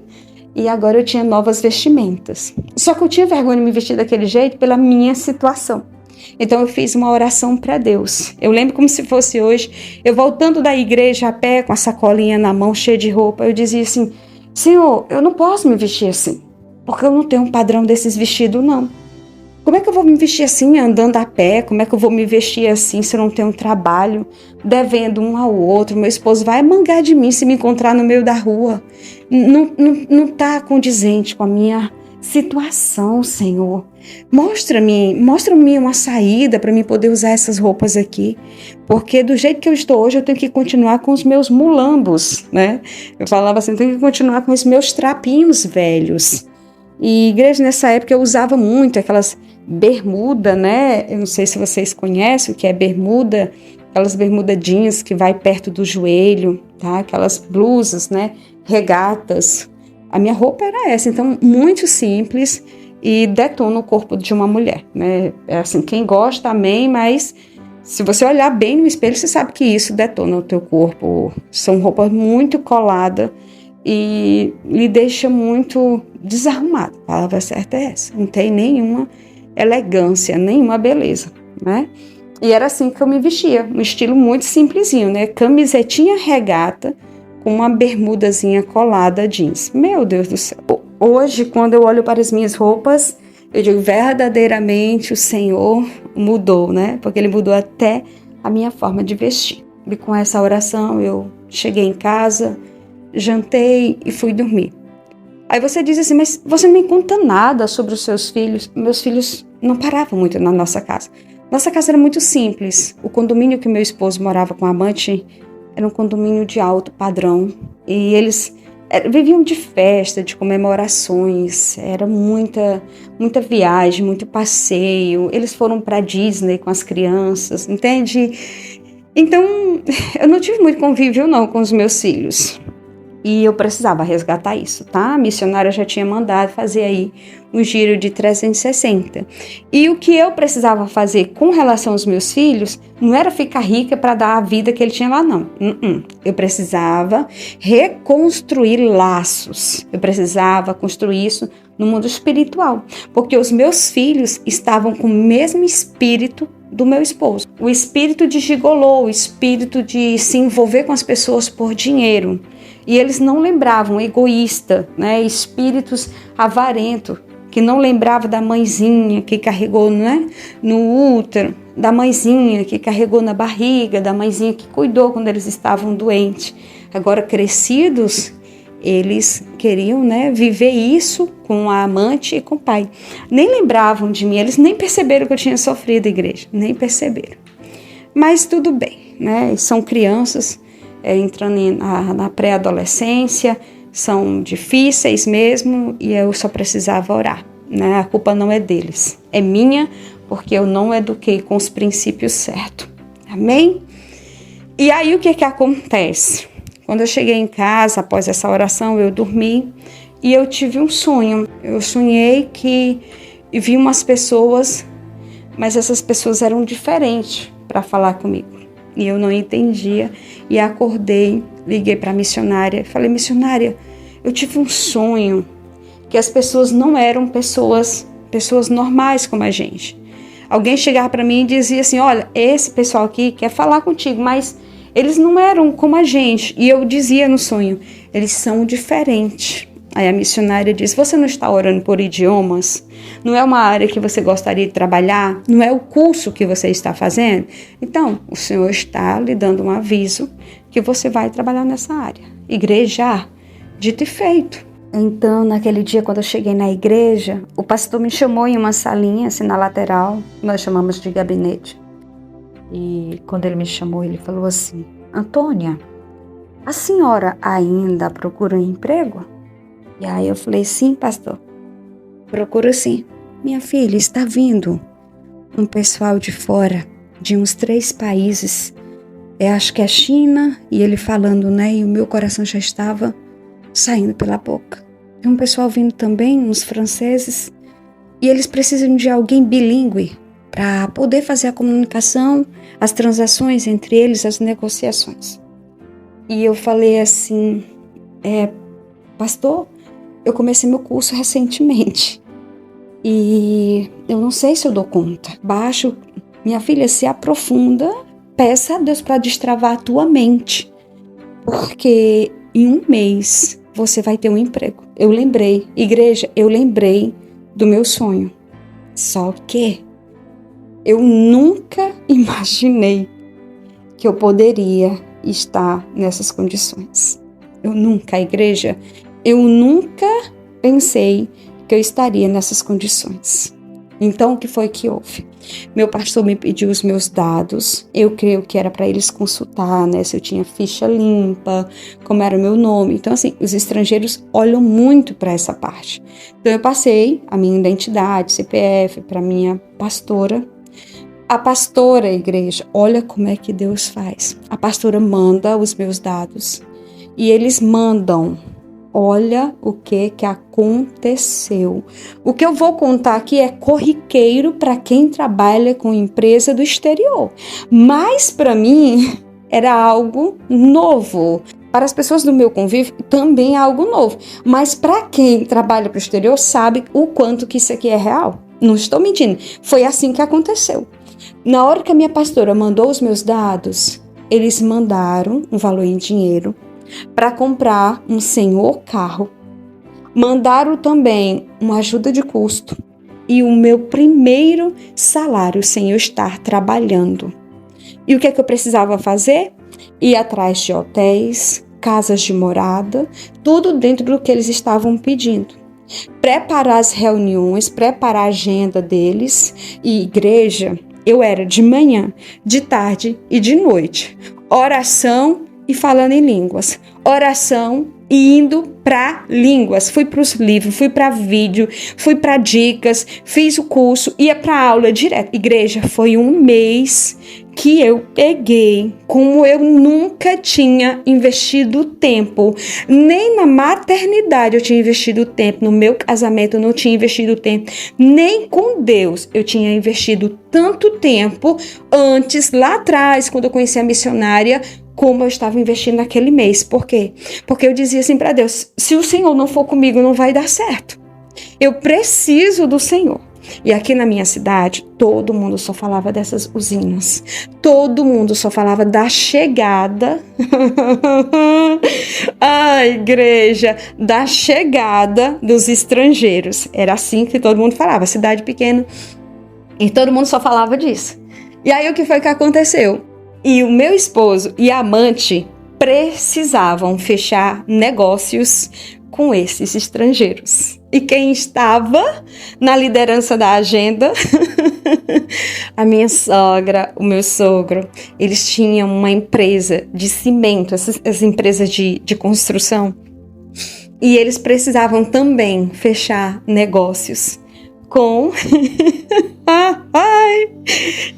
E agora eu tinha novas vestimentas. Só que eu tinha vergonha de me vestir daquele jeito pela minha situação. Então eu fiz uma oração para Deus. Eu lembro como se fosse hoje, eu voltando da igreja a pé, com a sacolinha na mão, cheia de roupa, eu dizia assim, Senhor, eu não posso me vestir assim, porque eu não tenho um padrão desses vestidos, não. Como é que eu vou me vestir assim, andando a pé? Como é que eu vou me vestir assim se eu não tenho um trabalho, devendo um ao outro? Meu esposo vai mangar de mim se me encontrar no meio da rua. Não está condizente com a minha situação, Senhor. Mostra-me uma saída para mim poder usar essas roupas aqui. Porque do jeito que eu estou hoje, eu tenho que continuar com os meus mulambos, né? Eu falava assim, eu tenho que continuar com os meus trapinhos velhos. E igreja, nessa época, eu usava muito aquelas bermuda, né? Eu não sei se vocês conhecem o que é bermuda, aquelas bermuda jeans que vai perto do joelho, tá? Aquelas blusas, né? Regatas. A minha roupa era essa, então muito simples e detona o corpo de uma mulher, né? É assim, quem gosta, amém, mas se você olhar bem no espelho, você sabe que isso detona o teu corpo. São roupas muito coladas e lhe deixa muito desarrumado. A palavra certa é essa. Não tem nenhuma elegância, nenhuma beleza, né? E era assim que eu me vestia, um estilo muito simplesinho, né? Camisetinha regata com uma bermudazinha colada jeans. Meu Deus do céu. Hoje, quando eu olho para as minhas roupas, eu digo, verdadeiramente o Senhor mudou, né? Porque Ele mudou até a minha forma de vestir. E com essa oração, eu cheguei em casa, jantei e fui dormir. Aí você diz assim, mas você não me conta nada sobre os seus filhos. Meus filhos não paravam muito na nossa casa. Nossa casa era muito simples. O condomínio que meu esposo morava com a amante era um condomínio de alto padrão. E eles viviam de festa, de comemorações. Era muita viagem, muito passeio. Eles foram para Disney com as crianças, entende? Então, eu não tive muito convívio não com os meus filhos. E eu precisava resgatar isso, tá? A missionária já tinha mandado fazer aí um giro de 360. E o que eu precisava fazer com relação aos meus filhos não era ficar rica para dar a vida que ele tinha lá, não. Eu precisava reconstruir laços. Eu precisava construir isso no mundo espiritual. Porque os meus filhos estavam com o mesmo espírito do meu esposo. O espírito de gigolô, o espírito de se envolver com as pessoas por dinheiro. E eles não lembravam, egoísta, né? Espíritos avarentos, que não lembrava da mãezinha que carregou, né? No útero, da mãezinha que carregou na barriga, da mãezinha que cuidou quando eles estavam doentes. Agora, crescidos, eles queriam, né, viver isso com a amante e com o pai. Nem lembravam de mim, eles nem perceberam que eu tinha sofrido, igreja, nem perceberam. Mas tudo bem, né? São crianças entrando na pré-adolescência, são difíceis mesmo, e eu só precisava orar. né? A culpa não é deles, é minha, porque eu não eduquei com os princípios certos. Amém? E aí o que acontece? Quando eu cheguei em casa, após essa oração, eu dormi e eu tive um sonho. Eu sonhei que vi umas pessoas, mas essas pessoas eram diferentes para falar comigo. E eu não entendia. E acordei, liguei para a missionária. Falei, missionária, eu tive um sonho que as pessoas não eram pessoas normais como a gente. Alguém chegava para mim e dizia assim, olha, esse pessoal aqui quer falar contigo, mas eles não eram como a gente. E eu dizia no sonho, eles são diferentes. Aí a missionária disse, você não está orando por idiomas? Não é uma área que você gostaria de trabalhar? Não é o curso que você está fazendo? Então, o Senhor está lhe dando um aviso que você vai trabalhar nessa área. Igreja, dito e feito. Então, naquele dia, quando eu cheguei na igreja, o pastor me chamou em uma salinha, assim, na lateral, nós chamamos de gabinete. E quando ele me chamou, ele falou assim, Antônia, a senhora ainda procura um emprego? E aí eu falei, sim, pastor, procuro sim. Minha filha, está vindo um pessoal de fora, de uns 3 países, acho que é China, e ele falando, né, e o meu coração já estava saindo pela boca. Tem um pessoal vindo também, uns franceses, e eles precisam de alguém bilíngue para poder fazer a comunicação, as transações entre eles, as negociações. E eu falei assim, pastor, eu comecei meu curso recentemente e eu não sei se eu dou conta. Baixo, minha filha, se aprofunda, peça a Deus para destravar a tua mente, porque em 1 mês você vai ter um emprego. Eu lembrei, igreja, eu lembrei do meu sonho. Só que eu nunca imaginei que eu poderia estar nessas condições. Igreja, eu nunca pensei que eu estaria nessas condições. Então, o que foi que houve? Meu pastor me pediu os meus dados. Eu creio que era para eles consultar, né? Se eu tinha ficha limpa, como era o meu nome. Então, assim, os estrangeiros olham muito para essa parte. Então, eu passei a minha identidade, CPF, para minha pastora. A pastora, igreja, olha como é que Deus faz. A pastora manda os meus dados e eles mandam. Olha o que aconteceu. O que eu vou contar aqui é corriqueiro para quem trabalha com empresa do exterior. Mas para mim era algo novo. Para as pessoas do meu convívio também é algo novo. Mas para quem trabalha para o exterior sabe o quanto que isso aqui é real. Não estou mentindo. Foi assim que aconteceu. Na hora que a minha pastora mandou os meus dados, eles mandaram um valor em dinheiro para comprar um senhor carro. Mandaram também uma ajuda de custo e o meu primeiro salário sem eu estar trabalhando. E o que é que eu precisava fazer? Ir atrás de hotéis, casas de morada, tudo dentro do que eles estavam pedindo. Preparar as reuniões, preparar a agenda deles. E igreja, eu era de manhã, de tarde e de noite. Oração e falando em línguas. Oração e indo para línguas. Fui para os livros, fui para vídeo, fui para dicas, fiz o curso, ia para aula direto. Igreja, foi 1 mês que eu peguei, como eu nunca tinha investido tempo. Nem na maternidade eu tinha investido tempo, no meu casamento eu não tinha investido tempo, nem com Deus eu tinha investido tanto tempo antes, lá atrás, quando eu conheci a missionária, como eu estava investindo naquele mês. Por quê? Porque eu dizia assim para Deus, se o Senhor não for comigo, não vai dar certo. Eu preciso do Senhor. E aqui na minha cidade, todo mundo só falava dessas usinas. Todo mundo só falava da chegada. Igreja, da chegada dos estrangeiros. Era assim que todo mundo falava, cidade pequena. E todo mundo só falava disso. E aí o que foi que aconteceu? E o meu esposo e a amante precisavam fechar negócios com esses estrangeiros. E quem estava na liderança da agenda? A minha sogra, o meu sogro. Eles tinham uma empresa de cimento, essas empresas de construção. E eles precisavam também fechar negócios com... Ai,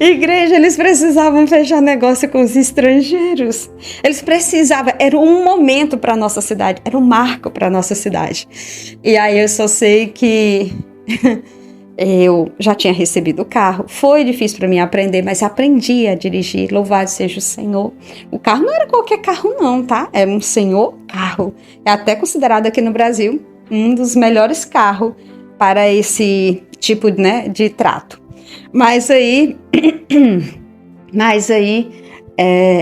igreja, eles precisavam fechar negócio com os estrangeiros. Eles precisavam, era um momento para a nossa cidade, era um marco para a nossa cidade. E aí eu só sei que eu já tinha recebido o carro. Foi difícil para mim aprender, mas aprendi a dirigir. Louvado seja o Senhor. O carro não era qualquer carro não, tá? Era um senhor carro. É até considerado aqui no Brasil um dos melhores carros para esse tipo, né, de trato. Mas aí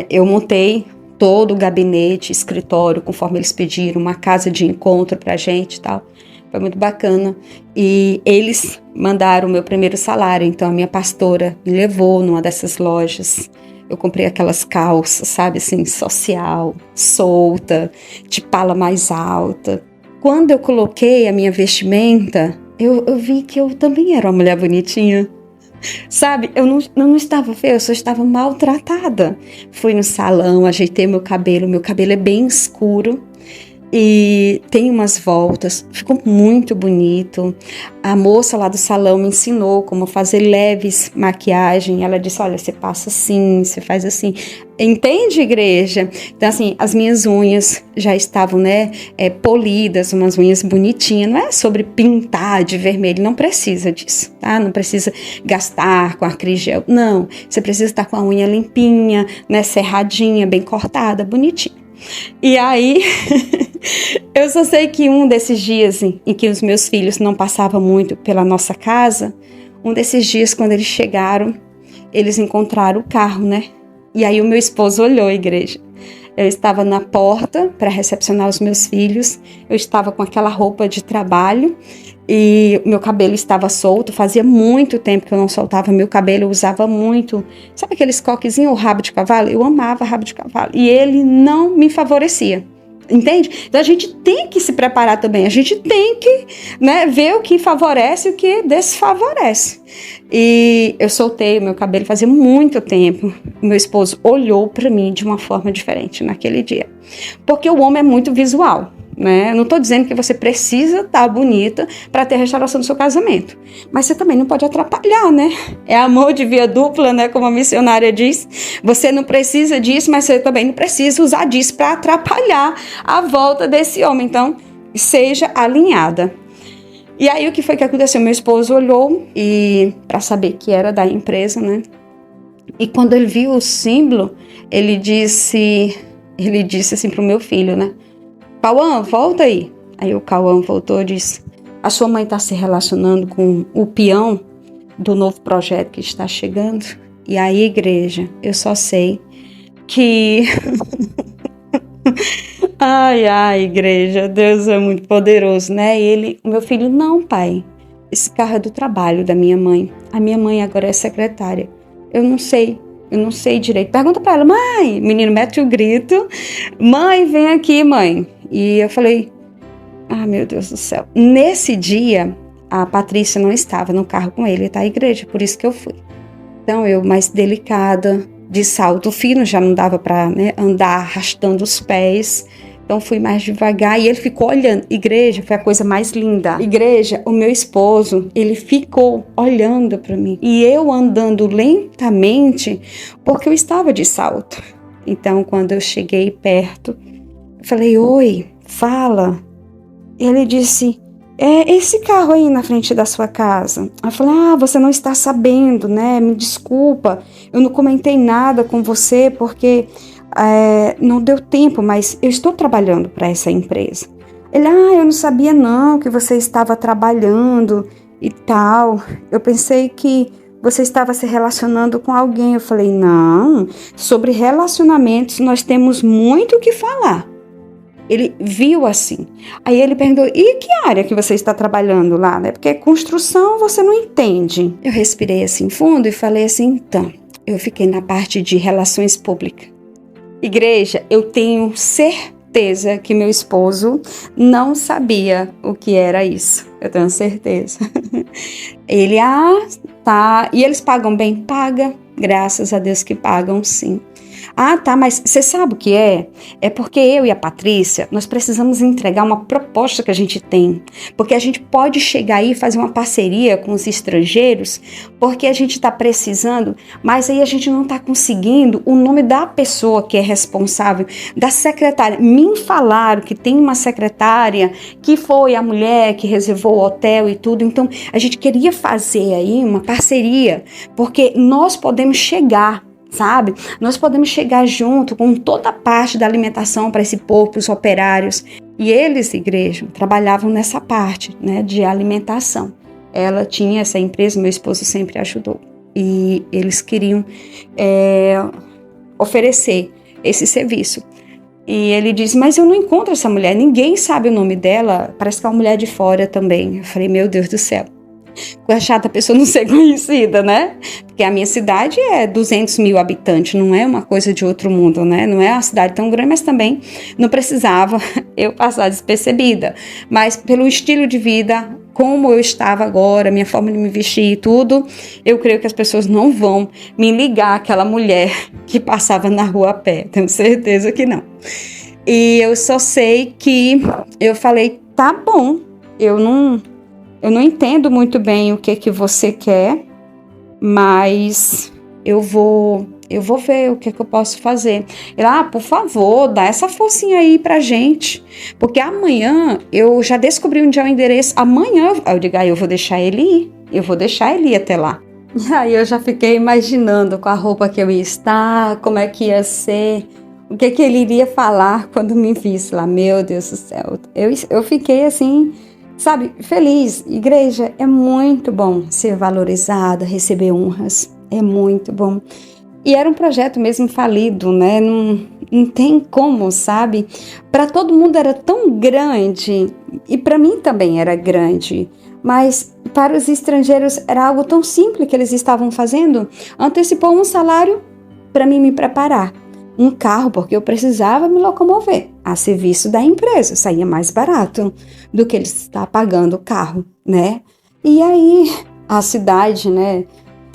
eu montei todo o gabinete, escritório, conforme eles pediram, uma casa de encontro pra gente e tal. Foi muito bacana. E eles mandaram o meu primeiro salário, então a minha pastora me levou numa dessas lojas. Eu comprei aquelas calças, sabe, assim, social, solta, de pala mais alta. Quando eu coloquei a minha vestimenta, eu vi que eu também era uma mulher bonitinha. Sabe, eu não estava feia, eu só estava maltratada. Fui no salão, ajeitei meu cabelo é bem escuro e tem umas voltas, ficou muito bonito. A moça lá do salão me ensinou como fazer leves maquiagem. Ela disse, olha, você passa assim, você faz assim. Entende, igreja? Então, assim, as minhas unhas já estavam, né, polidas, umas unhas bonitinhas. Não é sobre pintar de vermelho, não precisa disso, tá? Não precisa gastar com acrigel, não. Você precisa estar com a unha limpinha, né, serradinha, bem cortada, bonitinha. E aí, eu só sei que um desses dias em que os meus filhos não passavam muito pela nossa casa, um desses dias, quando eles chegaram, eles encontraram o carro, né? E aí o meu esposo olhou a igreja. Eu estava na porta para recepcionar os meus filhos, eu estava com aquela roupa de trabalho e meu cabelo estava solto, fazia muito tempo que eu não soltava meu cabelo, eu usava muito, sabe aqueles coquezinhos ou rabo de cavalo? Eu amava rabo de cavalo e ele não me favorecia. Entende? Então a gente tem que se preparar também, a gente tem que, né, ver o que favorece e o que desfavorece. E eu soltei o meu cabelo fazia muito tempo. Meu esposo olhou para mim de uma forma diferente naquele dia. Porque o homem é muito visual, né? Eu não estou dizendo que você precisa estar bonita para ter a restauração do seu casamento. Mas você também não pode atrapalhar, né? É amor de via dupla, né? Como a missionária diz. Você não precisa disso, mas você também não precisa usar disso para atrapalhar a volta desse homem. Então, seja alinhada. E aí, o que foi que aconteceu? Meu esposo olhou e para saber que era da empresa, né? E quando ele viu o símbolo, ele disse assim pro meu filho, né? Cauã, volta aí. Aí o Cauã voltou e disse, a sua mãe está se relacionando com o peão do novo projeto que está chegando? E aí, igreja, eu só sei que... Ai, igreja, Deus é muito poderoso, né? E o meu filho, não, pai, esse carro é do trabalho da minha mãe. A minha mãe agora é secretária. Eu não sei direito. Pergunta pra ela, mãe, o menino mete o grito, mãe, vem aqui, mãe. E eu falei, meu Deus do céu. Nesse dia, a Patrícia não estava no carro com ele, tá, a igreja, por isso que eu fui. Então, eu mais delicada, de salto fino, já não dava pra, né, andar arrastando os pés. Então, fui mais devagar e ele ficou olhando. Igreja, foi a coisa mais linda. Igreja, o meu esposo, ele ficou olhando para mim. E eu andando lentamente, porque eu estava de salto. Então, quando eu cheguei perto, eu falei, oi, fala. Ele disse, esse carro aí na frente da sua casa. Eu falei, você não está sabendo, né? Me desculpa, eu não comentei nada com você porque... não deu tempo, mas eu estou trabalhando para essa empresa. Ele, eu não sabia não que você estava trabalhando e tal. Eu pensei que você estava se relacionando com alguém. Eu falei, não, sobre relacionamentos nós temos muito o que falar. Ele viu assim. Aí ele perguntou, e que área que você está trabalhando lá, né? Porque construção você não entende. Eu respirei assim fundo e falei assim, então, eu fiquei na parte de relações públicas. Igreja, eu tenho certeza que meu esposo não sabia o que era isso. Eu tenho certeza. Ele, tá. E eles pagam bem? Paga. Graças a Deus que pagam, sim. Ah, tá, mas você sabe o que é? É porque eu e a Patrícia, nós precisamos entregar uma proposta que a gente tem. Porque a gente pode chegar aí e fazer uma parceria com os estrangeiros, porque a gente está precisando, mas aí a gente não está conseguindo o nome da pessoa que é responsável, da secretária. Me falaram que tem uma secretária que foi a mulher que reservou o hotel e tudo, então a gente queria fazer aí uma parceria, porque nós podemos chegar, sabe? Nós podemos chegar junto com toda a parte da alimentação para esse povo, para os operários. E eles, igreja, trabalhavam nessa parte, né, de alimentação. Ela tinha essa empresa, meu esposo sempre ajudou. E eles queriam oferecer esse serviço. E ele disse, mas eu não encontro essa mulher, ninguém sabe o nome dela, parece que é uma mulher de fora também. Eu falei, meu Deus do céu. É chata a pessoa não ser conhecida, né? Porque a minha cidade é 200 mil habitantes, não é uma coisa de outro mundo, né? Não é uma cidade tão grande, mas também não precisava eu passar despercebida. Mas pelo estilo de vida, como eu estava agora, minha forma de me vestir e tudo, eu creio que as pessoas não vão me ligar àquela mulher que passava na rua a pé. Tenho certeza que não. E eu só sei que eu falei, tá bom, eu não entendo muito bem o que você quer, mas eu vou ver o que eu posso fazer. Ele, por favor, dá essa forcinha aí pra gente, porque amanhã eu já descobri onde é o endereço, amanhã eu digo, eu vou deixar ele ir até lá. E aí eu já fiquei imaginando com a roupa que eu ia estar, como é que ia ser, o que ele iria falar quando me visse lá. Meu Deus do céu, eu fiquei assim, sabe, feliz. Igreja, é muito bom ser valorizada, receber honras, é muito bom. E era um projeto mesmo falido, né? Não tem como, sabe? Para todo mundo era tão grande, e para mim também era grande, mas para os estrangeiros era algo tão simples que eles estavam fazendo. Antecipou um salário para mim me preparar. Um carro, porque eu precisava me locomover a serviço da empresa, saía mais barato do que eles estar pagando o carro, né? E aí a cidade, né,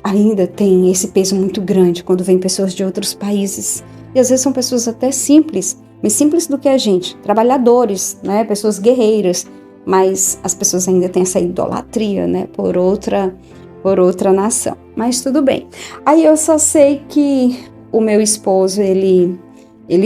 ainda tem esse peso muito grande quando vem pessoas de outros países, e às vezes são pessoas até simples, mais simples do que a gente, trabalhadores, né, pessoas guerreiras, mas as pessoas ainda têm essa idolatria, né, por outra nação, mas tudo bem. Aí eu só sei que o meu esposo, ele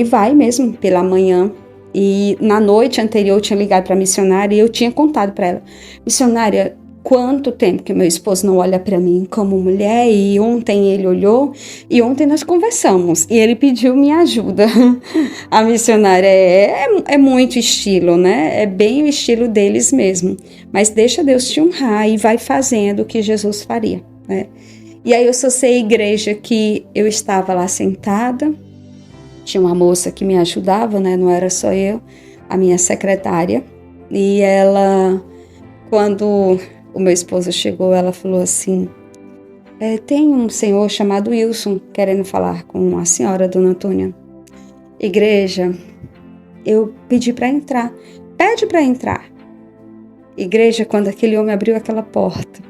vai mesmo pela manhã, e na noite anterior eu tinha ligado para a missionária e eu tinha contado para ela, missionária, quanto tempo que meu esposo não olha para mim como mulher, e ontem ele olhou, e ontem nós conversamos, e ele pediu minha ajuda. A missionária é muito estilo, né? É bem o estilo deles mesmo, mas deixa Deus te honrar e vai fazendo o que Jesus faria, né? E aí eu só sei, igreja, que eu estava lá sentada, tinha uma moça que me ajudava, né? Não era só eu, a minha secretária, e ela, quando o meu esposo chegou, ela falou assim, tem um senhor chamado Wilson querendo falar com a senhora, dona Antônia. Igreja, eu pedi para entrar, pede para entrar. Igreja, quando aquele homem abriu aquela porta,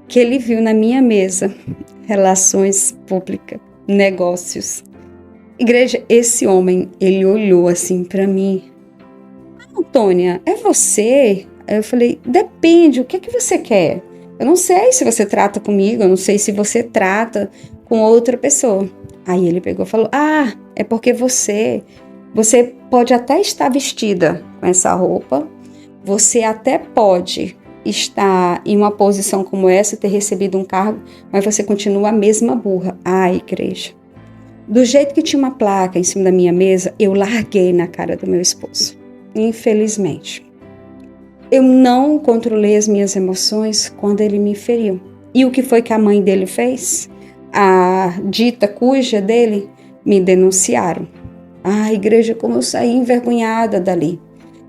que ele viu na minha mesa, relações públicas, negócios. Igreja, esse homem, ele olhou assim para mim. Antônia, é você? Aí eu falei, depende, o que é que você quer? Eu não sei se você trata comigo, eu não sei se você trata com outra pessoa. Aí ele pegou e falou, é porque você pode até estar vestida com essa roupa, você até pode estar em uma posição como essa, ter recebido um cargo, mas você continua a mesma burra. Igreja, do jeito que tinha uma placa em cima da minha mesa, eu larguei na cara do meu esposo. Infelizmente. Eu não controlei as minhas emoções quando ele me feriu. E o que foi que a mãe dele fez? A dita cuja dele me denunciaram. Igreja, como eu saí envergonhada dali.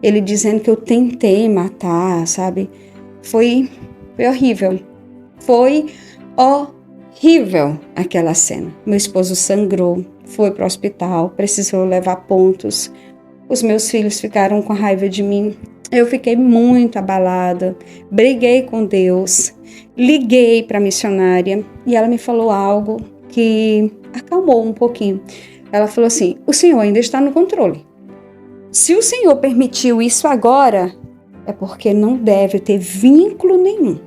Ele dizendo que eu tentei matar, sabe? Foi horrível. Foi horrível aquela cena. Meu esposo sangrou, foi para o hospital, precisou levar pontos. Os meus filhos ficaram com raiva de mim. Eu fiquei muito abalada, briguei com Deus, liguei para a missionária e ela me falou algo que acalmou um pouquinho. Ela falou assim: o Senhor ainda está no controle. Se o Senhor permitiu isso agora, é porque não deve ter vínculo nenhum.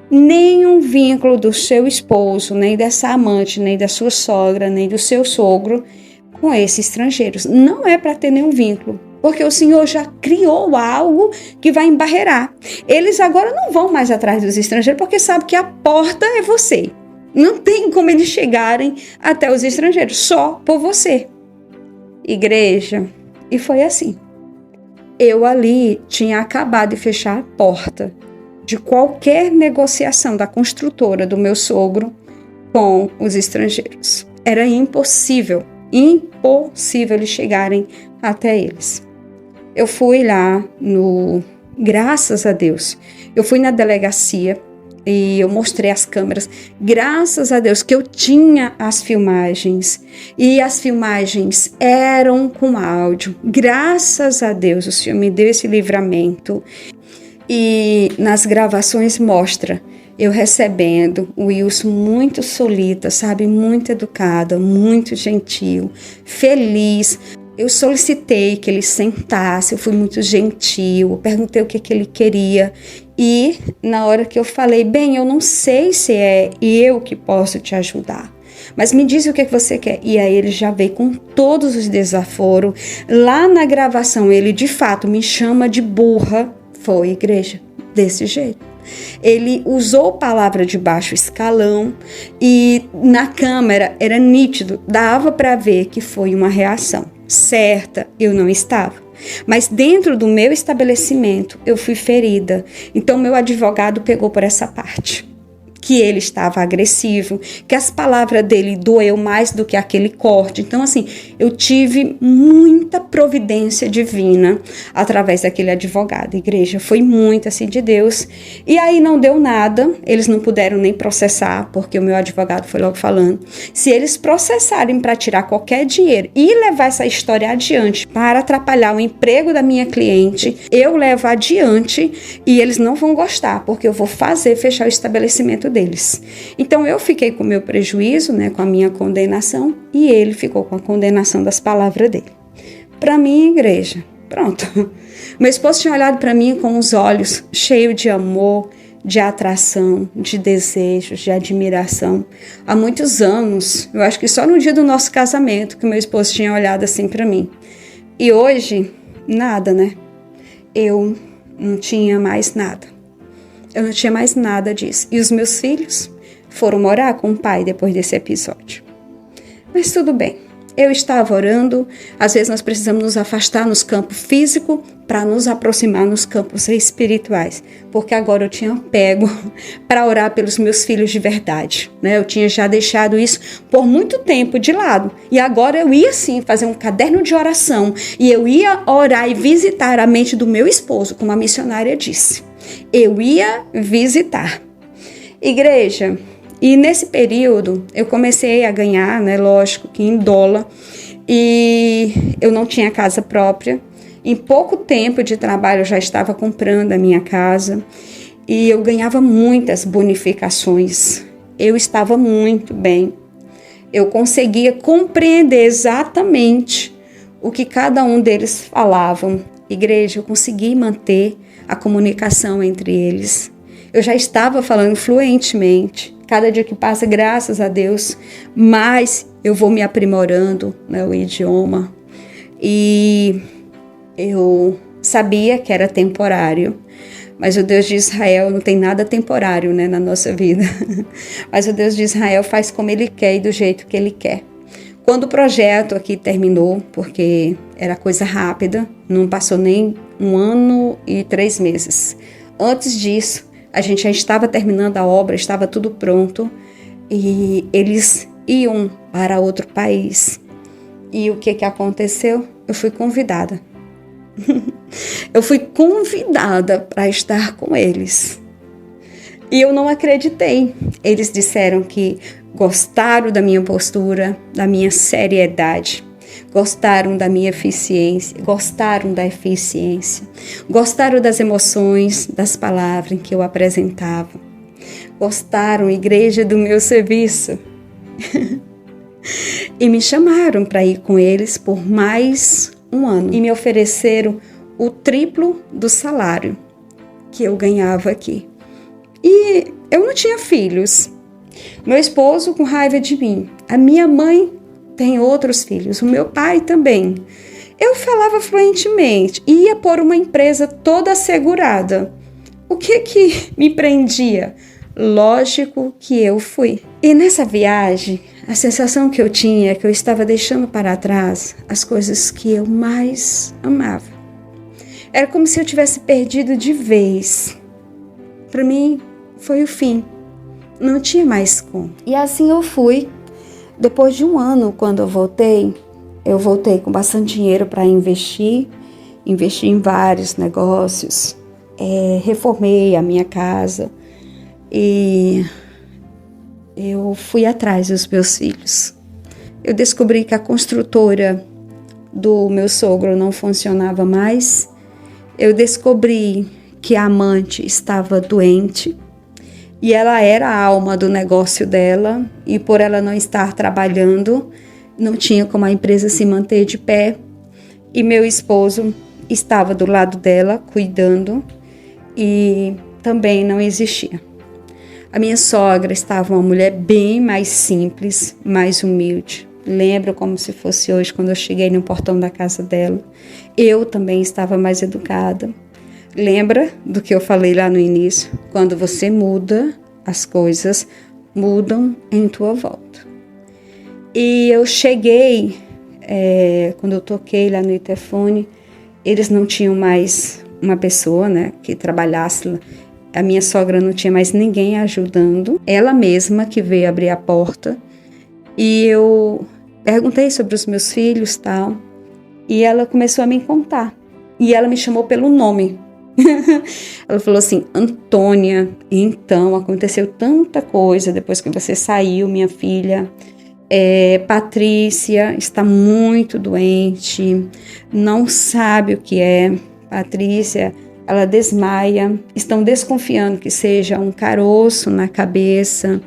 Nenhum vínculo do seu esposo, nem dessa amante, nem da sua sogra, nem do seu sogro com esses estrangeiros. Não é para ter nenhum vínculo, porque o Senhor já criou algo que vai embarrear. Eles agora não vão mais atrás dos estrangeiros, porque sabe que a porta é você. Não tem como eles chegarem até os estrangeiros, só por você. Igreja, e foi assim. Eu ali tinha acabado de fechar a porta de qualquer negociação da construtora do meu sogro com os estrangeiros. Era impossível eles chegarem até eles. Eu fui lá graças a Deus, eu fui na delegacia e eu mostrei as câmeras, graças a Deus que eu tinha as filmagens, e as filmagens eram com áudio, graças a Deus o Senhor me deu esse livramento. E nas gravações mostra eu recebendo o Wilson muito solita, sabe, muito educada, muito gentil, feliz. Eu solicitei que ele sentasse, eu fui muito gentil, perguntei o que ele queria. E na hora que eu falei, bem, eu não sei se é eu que posso te ajudar, mas me diz o que você quer. E aí ele já veio com todos os desaforos. Lá na gravação ele de fato me chama de burra. Foi, igreja, desse jeito. Ele usou palavra de baixo escalão e na câmera era nítido, dava para ver que foi uma reação. Certa, eu não estava. Mas dentro do meu estabelecimento, eu fui ferida. Então, meu advogado pegou por essa parte. Que ele estava agressivo, que as palavras dele doeu mais do que aquele corte. Então, assim, eu tive muita providência divina através daquele advogado. Igreja, foi muito assim de Deus. E aí não deu nada, eles não puderam nem processar, porque o meu advogado foi logo falando, se eles processarem para tirar qualquer dinheiro e levar essa história adiante para atrapalhar o emprego da minha cliente, eu levo adiante e eles não vão gostar, porque eu vou fechar o estabelecimento deles. Então eu fiquei com o meu prejuízo, né, com a minha condenação, e ele ficou com a condenação das palavras dele. Para mim, igreja, pronto. Meu esposo tinha olhado para mim com os olhos cheios de amor, de atração, de desejos, de admiração. Há muitos anos, eu acho que só no dia do nosso casamento que meu esposo tinha olhado assim para mim. E hoje, nada, né? Eu não tinha mais nada. Eu não tinha mais nada disso. E os meus filhos foram morar com o pai depois desse episódio. Mas tudo bem. Eu estava orando. Às vezes nós precisamos nos afastar nos campos físicos para nos aproximar nos campos espirituais. Porque agora eu tinha pego para orar pelos meus filhos de verdade, né? Eu tinha já deixado isso por muito tempo de lado. E agora eu ia sim fazer um caderno de oração. E eu ia orar e visitar a mente do meu esposo, como a missionária disse. Eu ia visitar. Igreja, e nesse período eu comecei a ganhar, né, lógico que em dólar, e eu não tinha casa própria. Em pouco tempo de trabalho eu já estava comprando a minha casa e eu ganhava muitas bonificações. Eu estava muito bem. Eu conseguia compreender exatamente o que cada um deles falavam. Igreja, eu consegui manter a comunicação entre eles. Eu já estava falando fluentemente. Cada dia que passa, graças a Deus, mais eu vou me aprimorando, né, o idioma. E eu sabia que era temporário. Mas o Deus de Israel não tem nada temporário, né, na nossa vida. Mas o Deus de Israel faz como Ele quer e do jeito que Ele quer. Quando o projeto aqui terminou, porque era coisa rápida, não passou nem 1 ano e 3 meses. Antes disso, a gente já estava terminando a obra, estava tudo pronto e eles iam para outro país. E o que aconteceu? Eu fui convidada. Eu fui convidada para estar com eles. E eu não acreditei. Eles disseram que gostaram da minha postura, da minha seriedade, gostaram da minha eficiência, gostaram da eficiência, gostaram das emoções, das palavras que eu apresentava, gostaram, igreja, do meu serviço. e me chamaram para ir com eles por mais um ano e me ofereceram o triplo do salário que eu ganhava aqui. E eu não tinha filhos. Meu esposo com raiva de mim. A minha mãe tem outros filhos. O meu pai também. Eu falava fluentemente. Ia por uma empresa toda assegurada. O que me prendia? Lógico que eu fui. E nessa viagem, a sensação que eu tinha é que eu estava deixando para trás as coisas que eu mais amava. Era como se eu tivesse perdido de vez. Para mim, foi o fim. Não tinha mais como. E assim eu fui. Depois de um ano, quando eu voltei com bastante dinheiro para investir. Investi em vários negócios. Reformei a minha casa. E eu fui atrás dos meus filhos. Eu descobri que a construtora do meu sogro não funcionava mais. Eu descobri que a amante estava doente e ela era a alma do negócio dela, e por ela não estar trabalhando, não tinha como a empresa se manter de pé, e meu esposo estava do lado dela, cuidando, e também não existia. A minha sogra estava uma mulher bem mais simples, mais humilde. Lembro como se fosse hoje, quando eu cheguei no portão da casa dela. Eu também estava mais educada. Lembra do que eu falei lá no início? Quando você muda, as coisas mudam em tua volta. E eu cheguei, quando eu toquei lá no interfone, eles não tinham mais uma pessoa, né, que trabalhasse. A minha sogra não tinha mais ninguém ajudando. Ela mesma que veio abrir a porta. E eu perguntei sobre os meus filhos e tal. E ela começou a me contar. E ela me chamou pelo nome. Ela falou assim: Antônia, então aconteceu tanta coisa depois que você saiu, minha filha. Patrícia está muito doente, não sabe o que é. Patrícia, ela desmaia, estão desconfiando que seja um caroço na cabeça.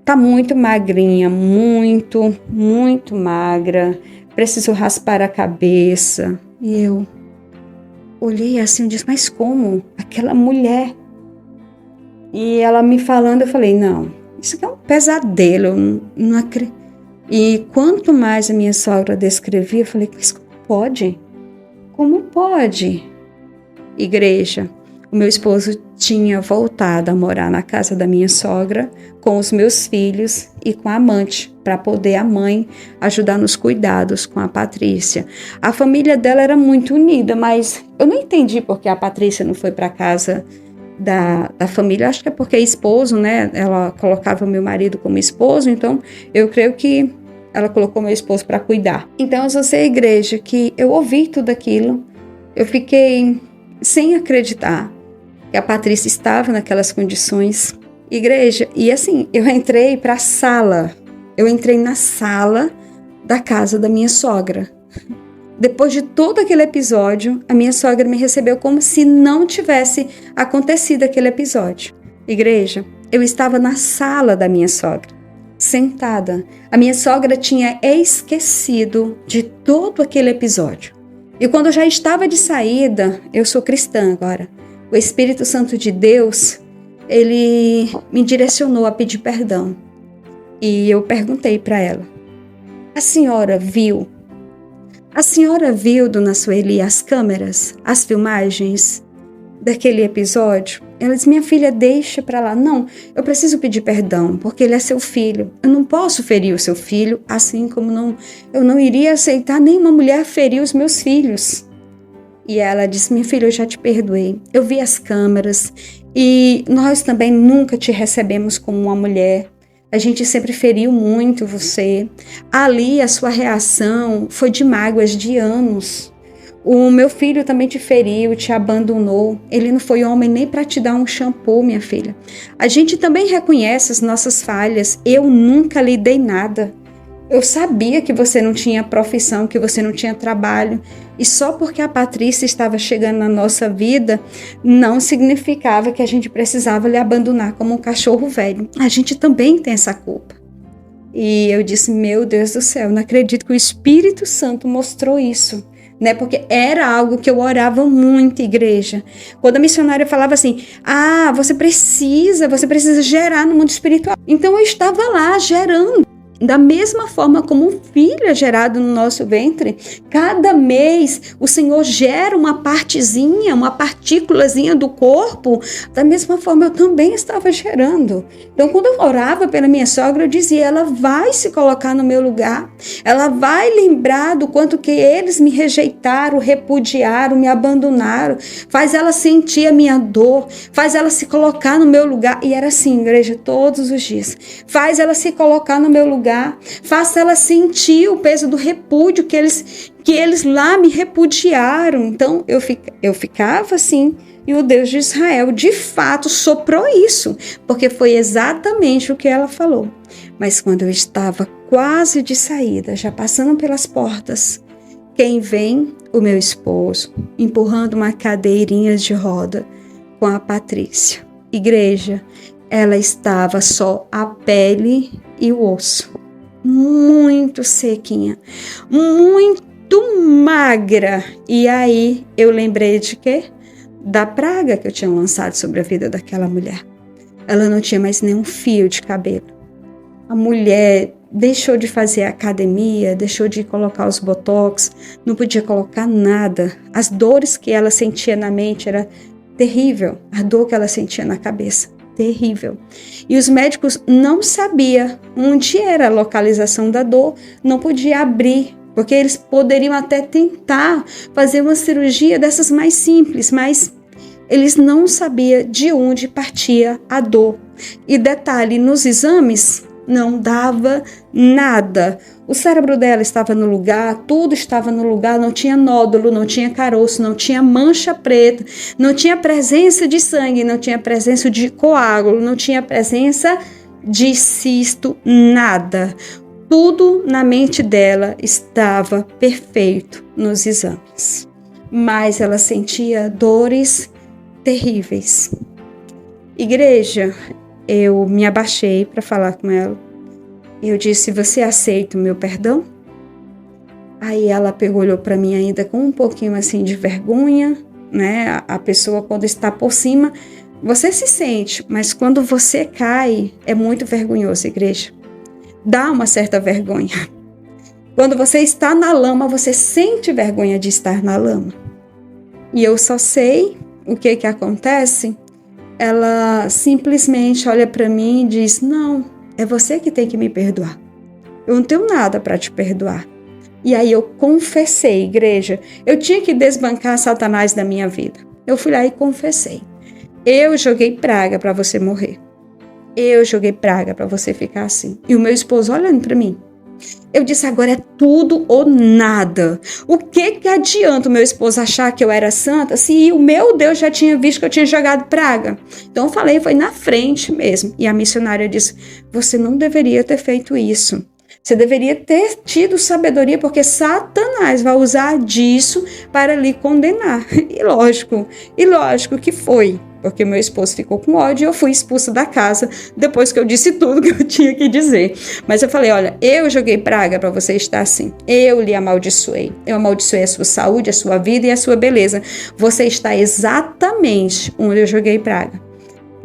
Tá muito magrinha, muito, muito magra. Preciso raspar a cabeça. E eu olhei assim e disse: mas como? Aquela mulher. E ela me falando, eu falei: não, isso aqui é um pesadelo, eu não acredito. E quanto mais a minha sogra descrevia, eu falei: mas como pode? Como pode? Igreja, o meu esposo tinha voltado a morar na casa da minha sogra com os meus filhos e com a amante, para poder a mãe ajudar nos cuidados com a Patrícia. A família dela era muito unida, mas eu não entendi porque a Patrícia não foi para a casa da família. Acho que é porque é esposo, né? Ela colocava meu marido como esposo, então eu creio que ela colocou meu esposo para cuidar. Então eu só sei, igreja, que eu ouvi tudo aquilo, eu fiquei sem acreditar que a Patrícia estava naquelas condições. Igreja, e assim, eu entrei para a sala, eu entrei na sala da casa da minha sogra. Depois de todo aquele episódio, a minha sogra me recebeu como se não tivesse acontecido aquele episódio. Igreja, eu estava na sala da minha sogra, sentada. A minha sogra tinha esquecido de todo aquele episódio. E quando eu já estava de saída, eu sou cristã agora, o Espírito Santo de Deus, ele me direcionou a pedir perdão. E eu perguntei para ela: a senhora viu, dona Sueli, as câmeras, as filmagens daquele episódio? Ela disse: minha filha, deixa para lá. Não, eu preciso pedir perdão, porque ele é seu filho. Eu não posso ferir o seu filho, assim como eu não iria aceitar nenhuma mulher ferir os meus filhos. E ela disse: minha filha, eu já te perdoei. Eu vi as câmeras e nós também nunca te recebemos como uma mulher. A gente sempre feriu muito você. Ali a sua reação foi de mágoas de anos. O meu filho também te feriu, te abandonou. Ele não foi homem nem para te dar um shampoo, minha filha. A gente também reconhece as nossas falhas. Eu nunca lhe dei nada. Eu sabia que você não tinha profissão, que você não tinha trabalho. E só porque a Patrícia estava chegando na nossa vida, não significava que a gente precisava lhe abandonar como um cachorro velho. A gente também tem essa culpa. E eu disse, meu Deus do céu, não acredito que o Espírito Santo mostrou isso, né? Porque era algo que eu orava muito, igreja. Quando a missionária falava assim, você precisa gerar no mundo espiritual. Então eu estava lá gerando. Da mesma forma como um filho é gerado no nosso ventre, cada mês o Senhor gera uma partezinha, uma partículazinha do corpo, da mesma forma eu também estava gerando. Então quando eu orava pela minha sogra, eu dizia, ela vai se colocar no meu lugar, ela vai lembrar do quanto que eles me rejeitaram, repudiaram, me abandonaram, faz ela sentir a minha dor, faz ela se colocar no meu lugar. E era assim, igreja, todos os dias. Faz ela se colocar no meu lugar, faça ela sentir o peso do repúdio que eles lá me repudiaram. Então eu ficava assim, e o Deus de Israel de fato soprou isso, porque foi exatamente o que ela falou. Mas quando eu estava quase de saída, já passando pelas portas, quem vem? O meu esposo, empurrando uma cadeirinha de roda com a Patrícia. Igreja, ela estava só a pele e o osso. Muito sequinha, muito magra. E aí eu lembrei de quê? Da praga que eu tinha lançado sobre a vida daquela mulher. Ela não tinha mais nenhum fio de cabelo. A mulher deixou de fazer academia, deixou de colocar os botox, não podia colocar nada. As dores que ela sentia na mente era terrível, a dor que ela sentia na cabeça. Terrível. E os médicos não sabiam onde era a localização da dor, não podia abrir, porque eles poderiam até tentar fazer uma cirurgia dessas mais simples, mas eles não sabiam de onde partia a dor. E detalhe, nos exames não dava nada. O cérebro dela estava no lugar, tudo estava no lugar, não tinha nódulo, não tinha caroço, não tinha mancha preta, não tinha presença de sangue, não tinha presença de coágulo, não tinha presença de cisto, nada. Tudo na mente dela estava perfeito nos exames. Mas ela sentia dores terríveis. Igreja, eu me abaixei para falar com ela. Eu disse, você aceita o meu perdão? Aí ela pegou, olhou para mim ainda com um pouquinho assim de vergonha, né? A pessoa quando está por cima, você se sente, mas quando você cai, é muito vergonhoso, igreja. Dá uma certa vergonha. Quando você está na lama, você sente vergonha de estar na lama. E eu só sei o que acontece. Ela simplesmente olha para mim e diz, não, é você que tem que me perdoar. Eu não tenho nada para te perdoar. E aí eu confessei, igreja. Eu tinha que desbancar Satanás da minha vida. Eu fui lá e confessei. Eu joguei praga para você morrer. Eu joguei praga para você ficar assim. E o meu esposo olhando para mim. Eu disse, agora é tudo ou nada. O que adianta o meu esposo achar que eu era santa se o meu Deus já tinha visto que eu tinha jogado praga? Então eu falei, foi na frente mesmo. E a missionária disse, você não deveria ter feito isso. Você deveria ter tido sabedoria, porque Satanás vai usar disso para lhe condenar. E lógico que foi. Porque meu esposo ficou com ódio e eu fui expulsa da casa depois que eu disse tudo que eu tinha que dizer. Mas eu falei, olha, eu joguei praga para você estar assim. Eu lhe amaldiçoei. Eu amaldiçoei a sua saúde, a sua vida e a sua beleza. Você está exatamente onde eu joguei praga.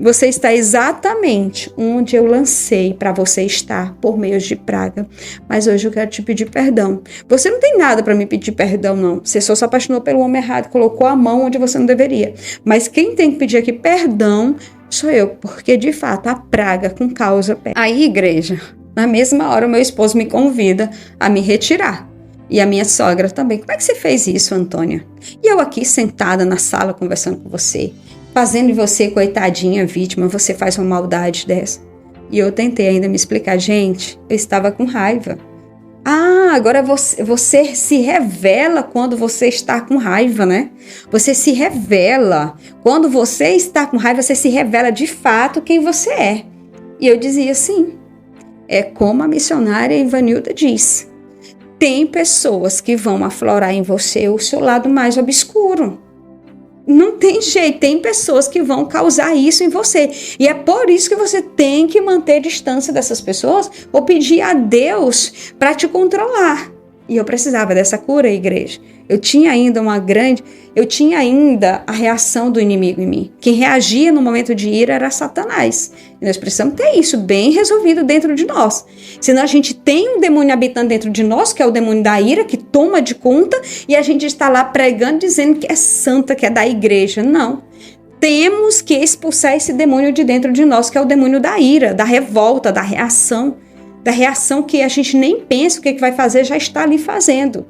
Você está exatamente onde eu lancei para você estar por meio de praga. Mas hoje eu quero te pedir perdão. Você não tem nada para me pedir perdão, não. Você só se apaixonou pelo homem errado, colocou a mão onde você não deveria. Mas quem tem que pedir aqui perdão sou eu, porque de fato a praga com causa perde. Aí, igreja, na mesma hora o meu esposo me convida a me retirar. E a minha sogra também. Como é que você fez isso, Antônia? E eu aqui sentada na sala conversando com você, fazendo de você, coitadinha, vítima, você faz uma maldade dessa. E eu tentei ainda me explicar, gente, eu estava com raiva. Agora você se revela quando você está com raiva, né? Você se revela. Quando você está com raiva, você se revela de fato quem você é. E eu dizia assim, é como a missionária Ivanilda diz, tem pessoas que vão aflorar em você o seu lado mais obscuro. Não tem jeito, tem pessoas que vão causar isso em você. E é por isso que você tem que manter distância dessas pessoas ou pedir a Deus para te controlar. E eu precisava dessa cura, igreja. Eu tinha ainda a reação do inimigo em mim. Quem reagia no momento de ira era Satanás. E nós precisamos ter isso bem resolvido dentro de nós. Senão a gente tem um demônio habitando dentro de nós, que é o demônio da ira, que toma de conta, e a gente está lá pregando, dizendo que é santa, que é da igreja. Não. Temos que expulsar esse demônio de dentro de nós, que é o demônio da ira, da revolta, da reação que a gente nem pensa o que vai fazer, já está ali fazendo.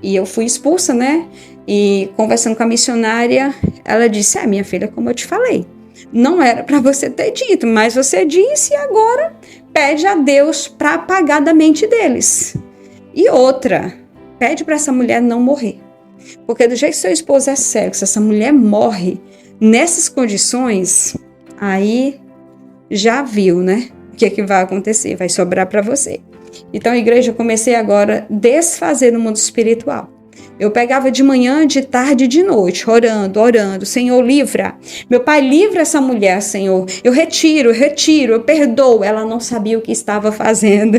E eu fui expulsa, né? E conversando com a missionária, ela disse, minha filha, como eu te falei, não era para você ter dito, mas você disse e agora pede a Deus para apagar da mente deles. E outra, pede para essa mulher não morrer. Porque do jeito que seu esposo é cego, se essa mulher morre nessas condições, aí já viu, né? O que vai acontecer? Vai sobrar para você. Então, igreja, eu comecei agora a desfazer no mundo espiritual. Eu pegava de manhã, de tarde e de noite, orando. Senhor, livra. Meu pai, livra essa mulher, Senhor. Eu retiro, eu perdoo. Ela não sabia o que estava fazendo.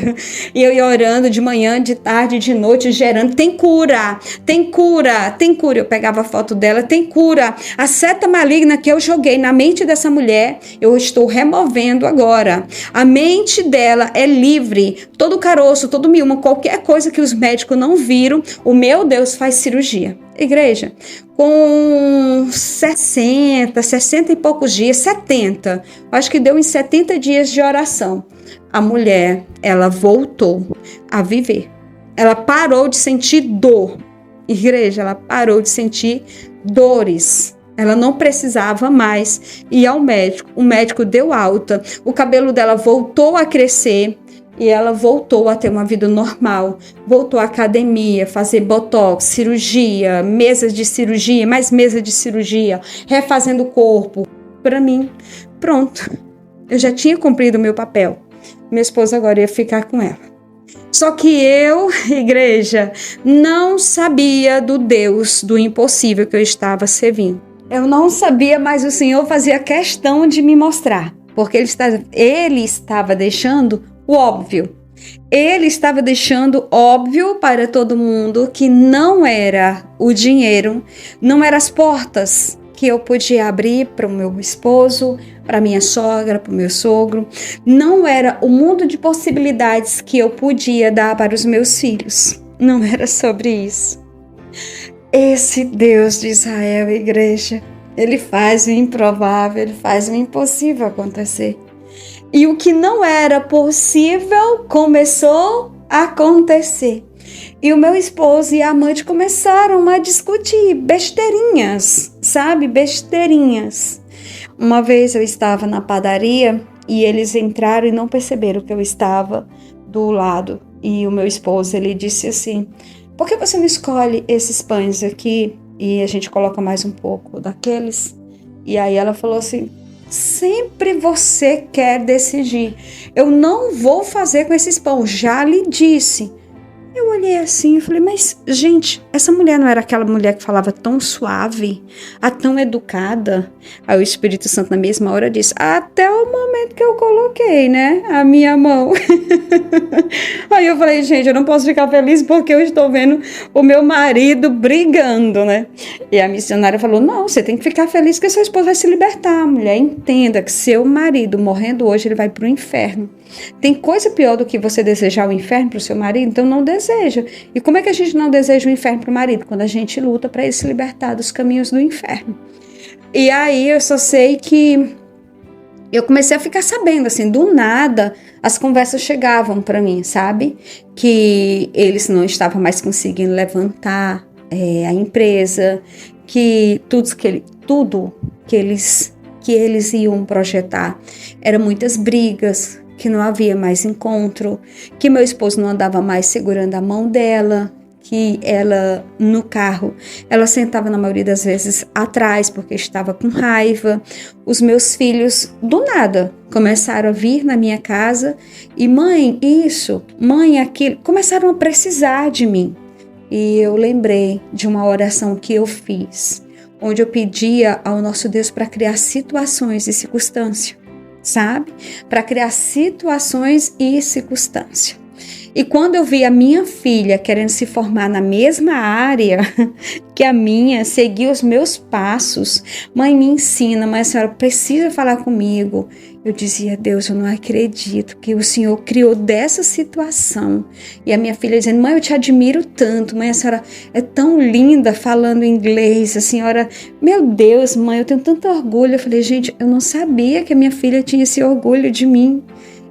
E eu ia orando de manhã, de tarde, de noite, gerando. Tem cura. Eu pegava a foto dela, tem cura. A seta maligna que eu joguei na mente dessa mulher, eu estou removendo agora. A mente dela é livre. Todo caroço, todo mioma, qualquer coisa que os médicos não viram, o meu Deus faz cirurgia. Igreja, com 60 e poucos dias, 70, acho que deu em 70 dias de oração, a mulher, ela voltou a viver. Ela parou de sentir dor. Igreja, ela parou de sentir dores. Ela não precisava mais ir ao médico. O médico deu alta. O cabelo dela voltou a crescer. E ela voltou a ter uma vida normal, voltou à academia, fazer botox, cirurgia, mesas de cirurgia, mais mesa de cirurgia, refazendo o corpo. Para mim, pronto, eu já tinha cumprido o meu papel. Minha esposa agora ia ficar com ela. Só que eu, igreja, não sabia do Deus do impossível que eu estava servindo. Eu não sabia, mas o Senhor fazia questão de me mostrar, porque Ele estava deixando o óbvio. Ele estava deixando óbvio para todo mundo que não era o dinheiro, não eram as portas que eu podia abrir para o meu esposo, para minha sogra, para o meu sogro. Não era o mundo de possibilidades que eu podia dar para os meus filhos. Não era sobre isso. Esse Deus de Israel, igreja, Ele faz o improvável, Ele faz o impossível acontecer. E o que não era possível começou a acontecer. E o meu esposo e a amante começaram a discutir besteirinhas, sabe? Besteirinhas. Uma vez eu estava na padaria e eles entraram e não perceberam que eu estava do lado. E o meu esposo, ele disse assim, por que você não escolhe esses pães aqui e a gente coloca mais um pouco daqueles? E aí ela falou assim, sempre você quer decidir. Eu não vou fazer com esses pães, já lhe disse. Eu olhei assim e falei, mas gente, essa mulher não era aquela mulher que falava tão suave, tão educada? Aí o Espírito Santo na mesma hora disse, até o momento que eu coloquei, né, a minha mão. Aí eu falei, gente, eu não posso ficar feliz porque eu estou vendo o meu marido brigando, né? E a missionária falou, não, você tem que ficar feliz que seu esposo vai se libertar. Mulher, entenda que seu marido morrendo hoje, ele vai para o inferno. Tem coisa pior do que você desejar o inferno para o seu marido? Então não deseja. E como é que a gente não deseja o inferno para o marido? Quando a gente luta para ele se libertar dos caminhos do inferno. E aí eu só sei que eu comecei a ficar sabendo, assim, do nada, as conversas chegavam para mim, sabe? Que eles não estavam mais conseguindo levantar a empresa, que tudo que eles iam projetar eram muitas brigas, que não havia mais encontro, que meu esposo não andava mais segurando a mão dela, que ela, no carro, ela sentava na maioria das vezes atrás, porque estava com raiva. Os meus filhos, do nada, começaram a vir na minha casa e mãe, isso, mãe, aquilo, começaram a precisar de mim. E eu lembrei de uma oração que eu fiz, onde eu pedia ao nosso Deus para criar situações e circunstâncias, sabe? Para criar situações e circunstâncias. E quando eu vi a minha filha querendo se formar na mesma área que a minha, seguir os meus passos, mãe, me ensina, mãe, a senhora precisa falar comigo. Eu dizia, Deus, eu não acredito que o Senhor criou dessa situação. E a minha filha dizendo, mãe, eu te admiro tanto, mãe, a senhora é tão linda falando inglês, a senhora, meu Deus, mãe, eu tenho tanto orgulho. Eu falei, gente, eu não sabia que a minha filha tinha esse orgulho de mim.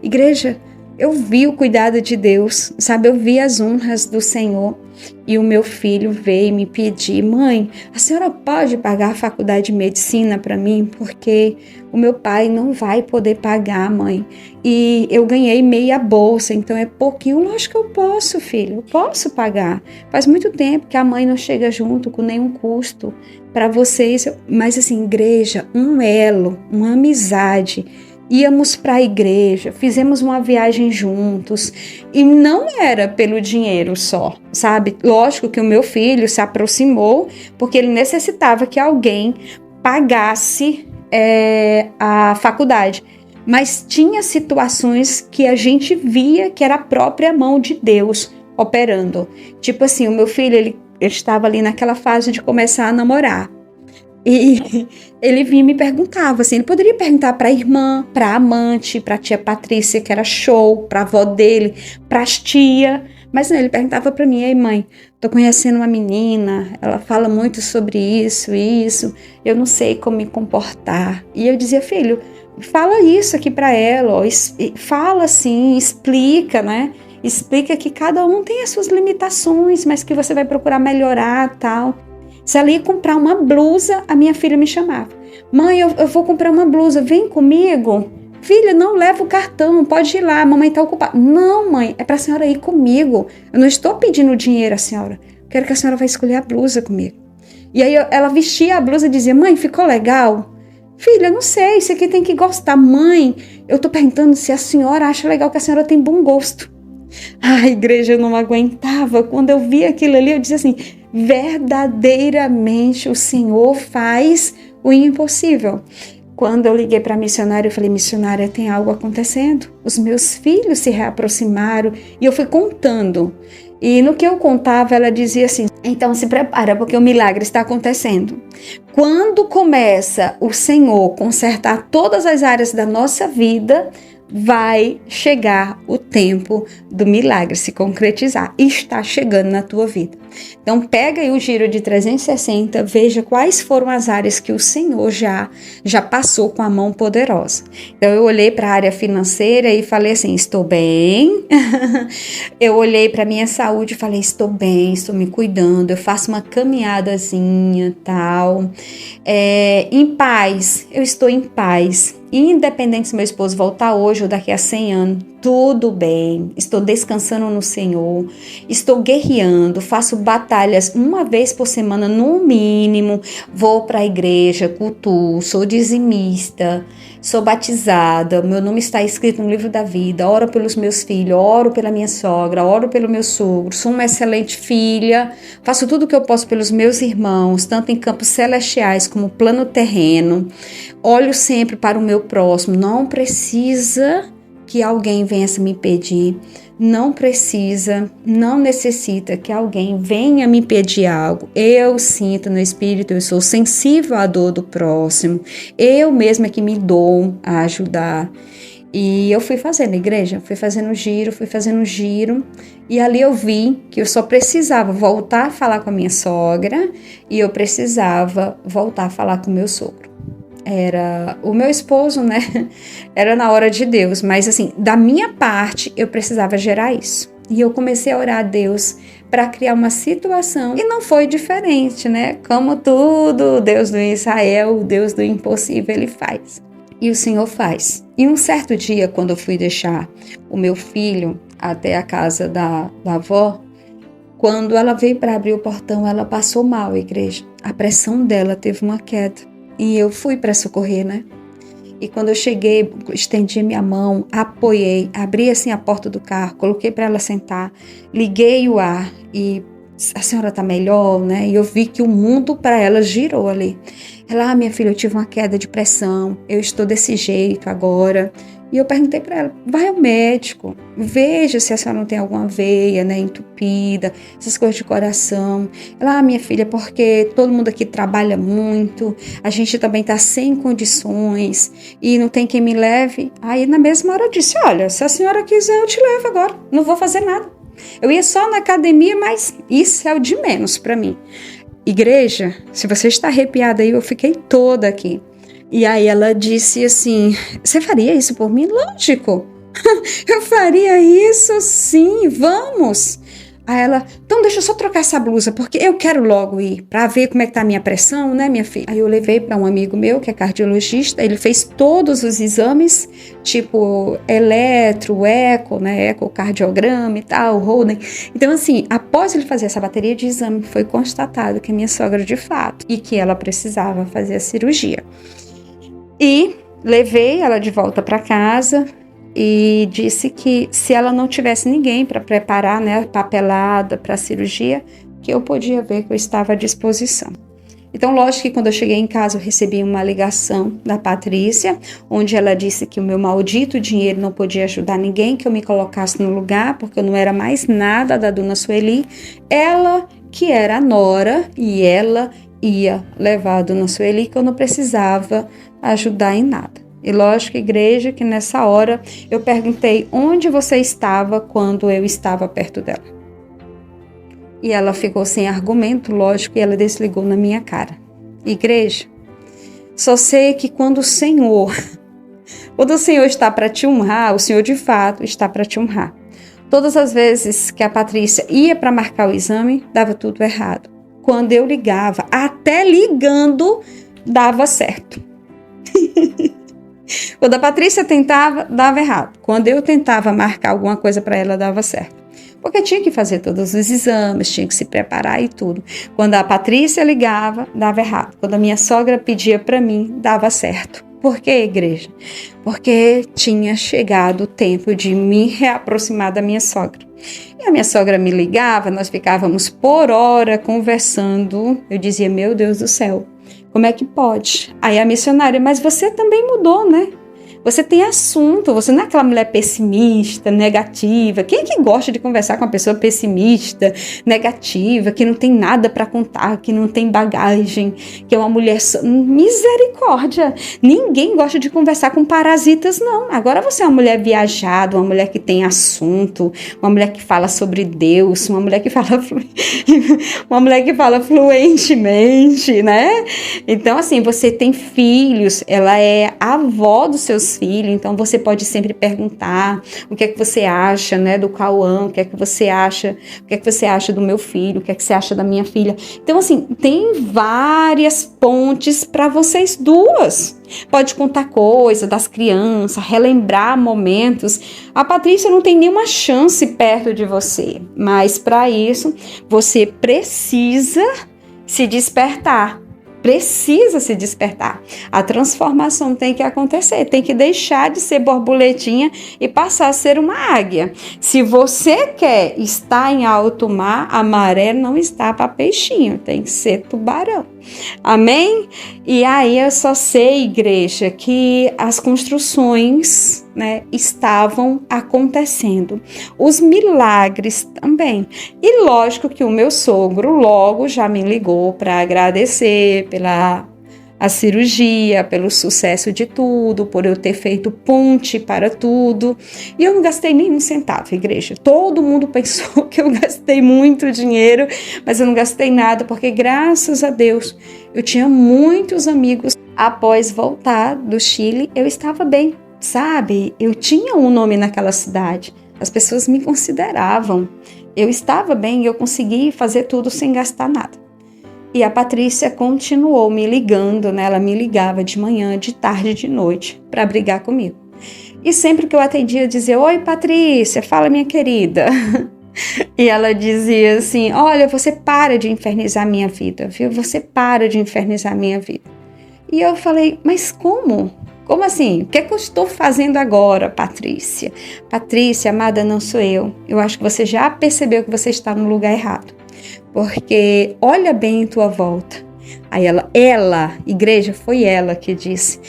Igreja, eu vi o cuidado de Deus, sabe? Eu vi as honras do Senhor. E o meu filho veio me pedir, mãe, a senhora pode pagar a faculdade de medicina para mim? Porque o meu pai não vai poder pagar, mãe. E eu ganhei meia bolsa, então é pouquinho. Lógico que eu posso, filho, eu posso pagar. Faz muito tempo que a mãe não chega junto com nenhum custo para vocês. Mas assim, igreja, um elo, uma amizade. Íamos para a igreja, fizemos uma viagem juntos e não era pelo dinheiro só, sabe? Lógico que o meu filho se aproximou porque ele necessitava que alguém pagasse a faculdade. Mas tinha situações que a gente via que era a própria mão de Deus operando. Tipo assim, o meu filho ele estava ali naquela fase de começar a namorar. E ele vinha e me perguntava, assim, ele poderia perguntar para a irmã, para a amante, para a tia Patrícia, que era show, para a avó dele, para as tias, mas não, ele perguntava para mim, ei mãe, tô conhecendo uma menina, ela fala muito sobre isso, eu não sei como me comportar. E eu dizia, filho, fala isso aqui para ela, ó, fala assim, explica, né? Explica que cada um tem as suas limitações, mas que você vai procurar melhorar, tal. Se ela ia comprar uma blusa, a minha filha me chamava. Mãe, eu vou comprar uma blusa, vem comigo? Filha, não leva o cartão, pode ir lá, a mamãe está ocupada. Não, mãe, é para a senhora ir comigo. Eu não estou pedindo dinheiro à senhora. Quero que a senhora vá escolher a blusa comigo. E aí ela vestia a blusa e dizia, mãe, ficou legal? Filha, não sei, isso aqui tem que gostar. Mãe, eu estou perguntando se a senhora acha legal, que a senhora tem bom gosto. A igreja, eu não aguentava. Quando eu vi aquilo ali, eu disse assim, verdadeiramente o Senhor faz o impossível. Quando eu liguei para a missionária, eu falei, missionária, tem algo acontecendo. Os meus filhos se reaproximaram e eu fui contando. E no que eu contava, ela dizia assim, então se prepara, porque o milagre está acontecendo. Quando começa o Senhor consertar todas as áreas da nossa vida, vai chegar o tempo do milagre se concretizar. E está chegando na tua vida. Então pega aí o giro de 360, veja quais foram as áreas que o Senhor já passou com a mão poderosa. Então eu olhei para a área financeira e falei assim, estou bem. Eu olhei para a minha saúde e falei, estou bem, estou me cuidando, eu faço uma caminhadazinha, tal. Em paz, eu estou em paz. Independente se meu esposo voltar hoje ou daqui a 100 anos, tudo bem, estou descansando no Senhor, estou guerreando, faço batalhas uma vez por semana no mínimo, vou para a igreja, cultuo, sou dizimista, sou batizada, meu nome está escrito no livro da vida, oro pelos meus filhos, oro pela minha sogra, oro pelo meu sogro, sou uma excelente filha, faço tudo o que eu posso pelos meus irmãos, tanto em campos celestiais como plano terreno, olho sempre para o meu próximo, não precisa que alguém venha me pedir, não precisa, não necessita que alguém venha me pedir algo. Eu sinto no espírito, eu sou sensível à dor do próximo, eu mesma que me dou a ajudar. E eu fui fazendo, igreja, fui fazendo giro, e ali eu vi que eu só precisava voltar a falar com a minha sogra e eu precisava voltar a falar com o meu sogro. Era o meu esposo, né? Era na hora de Deus, mas assim, da minha parte, eu precisava gerar isso. E eu comecei a orar a Deus para criar uma situação e não foi diferente, né? Como tudo, Deus do Israel, o Deus do impossível, Ele faz. E o Senhor faz. E um certo dia, quando eu fui deixar o meu filho até a casa da avó, quando ela veio para abrir o portão, ela passou mal, igreja. A pressão dela teve uma queda. E eu fui para socorrer, né? E quando eu cheguei, estendi minha mão, apoiei, abri assim a porta do carro, coloquei para ela sentar, liguei o ar e a senhora tá melhor, né? E eu vi que o mundo para ela girou ali. Ela, minha filha, eu tive uma queda de pressão, eu estou desse jeito agora. E eu perguntei para ela, vai ao médico, veja se a senhora não tem alguma veia, né, entupida, essas coisas de coração. Ela, minha filha, porque todo mundo aqui trabalha muito, a gente também está sem condições e não tem quem me leve. Aí na mesma hora eu disse, olha, se a senhora quiser eu te levo agora, não vou fazer nada. Eu ia só na academia, mas isso é o de menos para mim. Igreja, se você está arrepiada aí, eu fiquei toda aqui. E aí ela disse assim, você faria isso por mim? Lógico, eu faria isso sim, vamos. Aí ela, então deixa eu só trocar essa blusa, porque eu quero logo ir para ver como é que tá a minha pressão, né, minha filha? Aí eu levei para um amigo meu, que é cardiologista, ele fez todos os exames, tipo eletro, eco, né, ecocardiograma e tal, Holden. Então assim, após ele fazer essa bateria de exame, foi constatado que a minha sogra de fato, e que ela precisava fazer a cirurgia. E levei ela de volta para casa e disse que se ela não tivesse ninguém para preparar, né, a papelada para a cirurgia, que eu podia ver que eu estava à disposição. Então, lógico que quando eu cheguei em casa, eu recebi uma ligação da Patrícia, onde ela disse que o meu maldito dinheiro não podia ajudar ninguém, que eu me colocasse no lugar, porque eu não era mais nada da dona Sueli. Ela, que era a nora, e ela ia levar a dona Sueli, que eu não precisava ajudar em nada. E lógico, igreja, que nessa hora eu perguntei onde você estava quando eu estava perto dela. E ela ficou sem argumento, lógico, e ela desligou na minha cara. Igreja, só sei que quando o Senhor está para te honrar, o Senhor de fato está para te honrar. Todas as vezes que a Patrícia ia para marcar o exame, dava tudo errado. Quando eu ligava, até ligando, dava certo. Quando a Patrícia tentava, dava errado. Quando eu tentava marcar alguma coisa para ela, dava certo. Porque tinha que fazer todos os exames, tinha que se preparar e tudo. Quando a Patrícia ligava, dava errado. Quando a minha sogra pedia para mim, dava certo. Por quê, igreja? Porque tinha chegado o tempo de me reaproximar da minha sogra. E a minha sogra me ligava, nós ficávamos por hora conversando. Eu dizia, meu Deus do céu, como é que pode? Aí a missionária, mas você também mudou, né? Você tem assunto, você não é aquela mulher pessimista, negativa. Quem é que gosta de conversar com uma pessoa pessimista, negativa, que não tem nada para contar, que não tem bagagem, que é uma mulher... Misericórdia! Ninguém gosta de conversar com parasitas, não. Agora você é uma mulher viajada, uma mulher que tem assunto, uma mulher que fala sobre Deus, uma mulher que fala fluentemente, né? Então, assim, você tem filhos, ela é a avó dos seus filhos, então você pode sempre perguntar o que é que você acha, né, do Cauã, o que é que você acha do meu filho, o que é que você acha da minha filha. Então, assim, tem várias pontes para vocês duas. Pode contar coisa das crianças, relembrar momentos. A Patrícia não tem nenhuma chance perto de você, mas para isso você precisa se despertar. Precisa se despertar. A transformação tem que acontecer, tem que deixar de ser borboletinha e passar a ser uma águia. Se você quer estar em alto mar, a maré não está para peixinho, tem que ser tubarão. Amém? E aí eu só sei, igreja, que as construções, né, estavam acontecendo. Os milagres também. E lógico que o meu sogro logo já me ligou para agradecer pela a cirurgia, pelo sucesso de tudo, por eu ter feito ponte para tudo. E eu não gastei nenhum centavo, igreja. Todo mundo pensou que eu gastei muito dinheiro, mas eu não gastei nada, porque graças a Deus eu tinha muitos amigos. Após voltar do Chile, eu estava bem, sabe? Eu tinha um nome naquela cidade. As pessoas me consideravam. Eu estava bem e eu consegui fazer tudo sem gastar nada. E a Patrícia continuou me ligando, né? Ela me ligava de manhã, de tarde, de noite, para brigar comigo. E sempre que eu atendia, eu dizia, oi Patrícia, fala minha querida. E ela dizia assim, olha, você para de infernizar minha vida, viu? Você para de infernizar minha vida. E eu falei, mas como? Como assim? O que é que eu estou fazendo agora, Patrícia? Patrícia, amada, não sou eu. Eu acho que você já percebeu que você está no lugar errado. porque olha bem em tua volta. Aí igreja, foi ela que disse,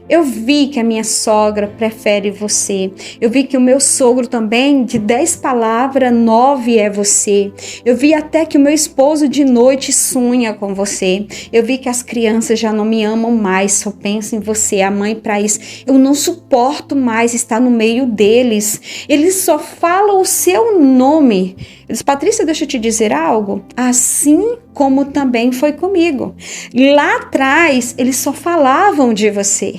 eu vi que a minha sogra prefere você. Eu vi que o meu sogro também, de 10 palavras, 9 é você. Eu vi até que o meu esposo de noite sonha com você. Eu vi que as crianças já não me amam mais, só pensam em você, a mãe para isso. Eu não suporto mais estar no meio deles. Eles só falam o seu nome. Eu disse, Patrícia, deixa eu te dizer algo. Assim como também foi comigo. Lá atrás, eles só falavam de você.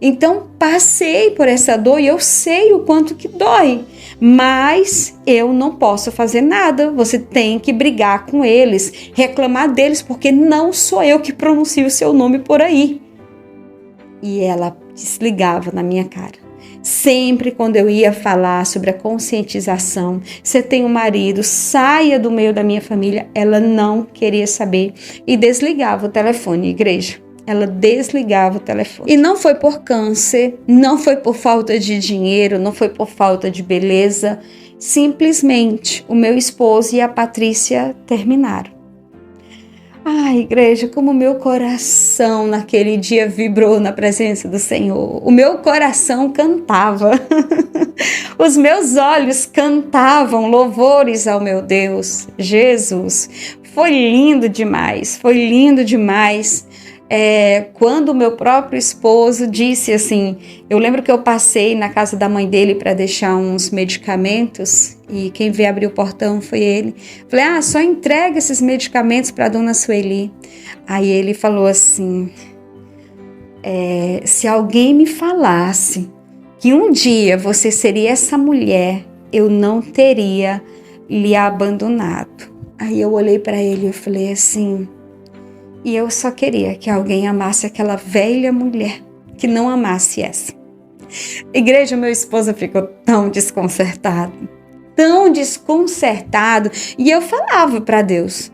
Então, passei por essa dor e eu sei o quanto que dói, mas eu não posso fazer nada. Você tem que brigar com eles, reclamar deles, porque não sou eu que pronuncio o seu nome por aí. E ela desligava na minha cara. Sempre quando eu ia falar sobre a conscientização, você tem um marido, saia do meio da minha família, ela não queria saber e desligava o telefone, igreja. Ela desligava o telefone. E não foi por câncer, não foi por falta de dinheiro, não foi por falta de beleza. Simplesmente o meu esposo e a Patrícia terminaram. Ai, igreja, como o meu coração naquele dia vibrou na presença do Senhor. O meu coração cantava. Os meus olhos cantavam louvores ao meu Deus, Jesus. Foi lindo demais, foi lindo demais. Quando o meu próprio esposo disse assim, eu lembro que eu passei na casa da mãe dele para deixar uns medicamentos e quem veio abrir o portão foi ele. Falei, só entrega esses medicamentos para a dona Sueli. Aí ele falou assim, se alguém me falasse que um dia você seria essa mulher, eu não teria lhe abandonado. Aí eu olhei para ele e falei assim, e eu só queria que alguém amasse aquela velha mulher, que não amasse essa. Igreja, meu esposo ficou tão desconcertado, e eu falava para Deus,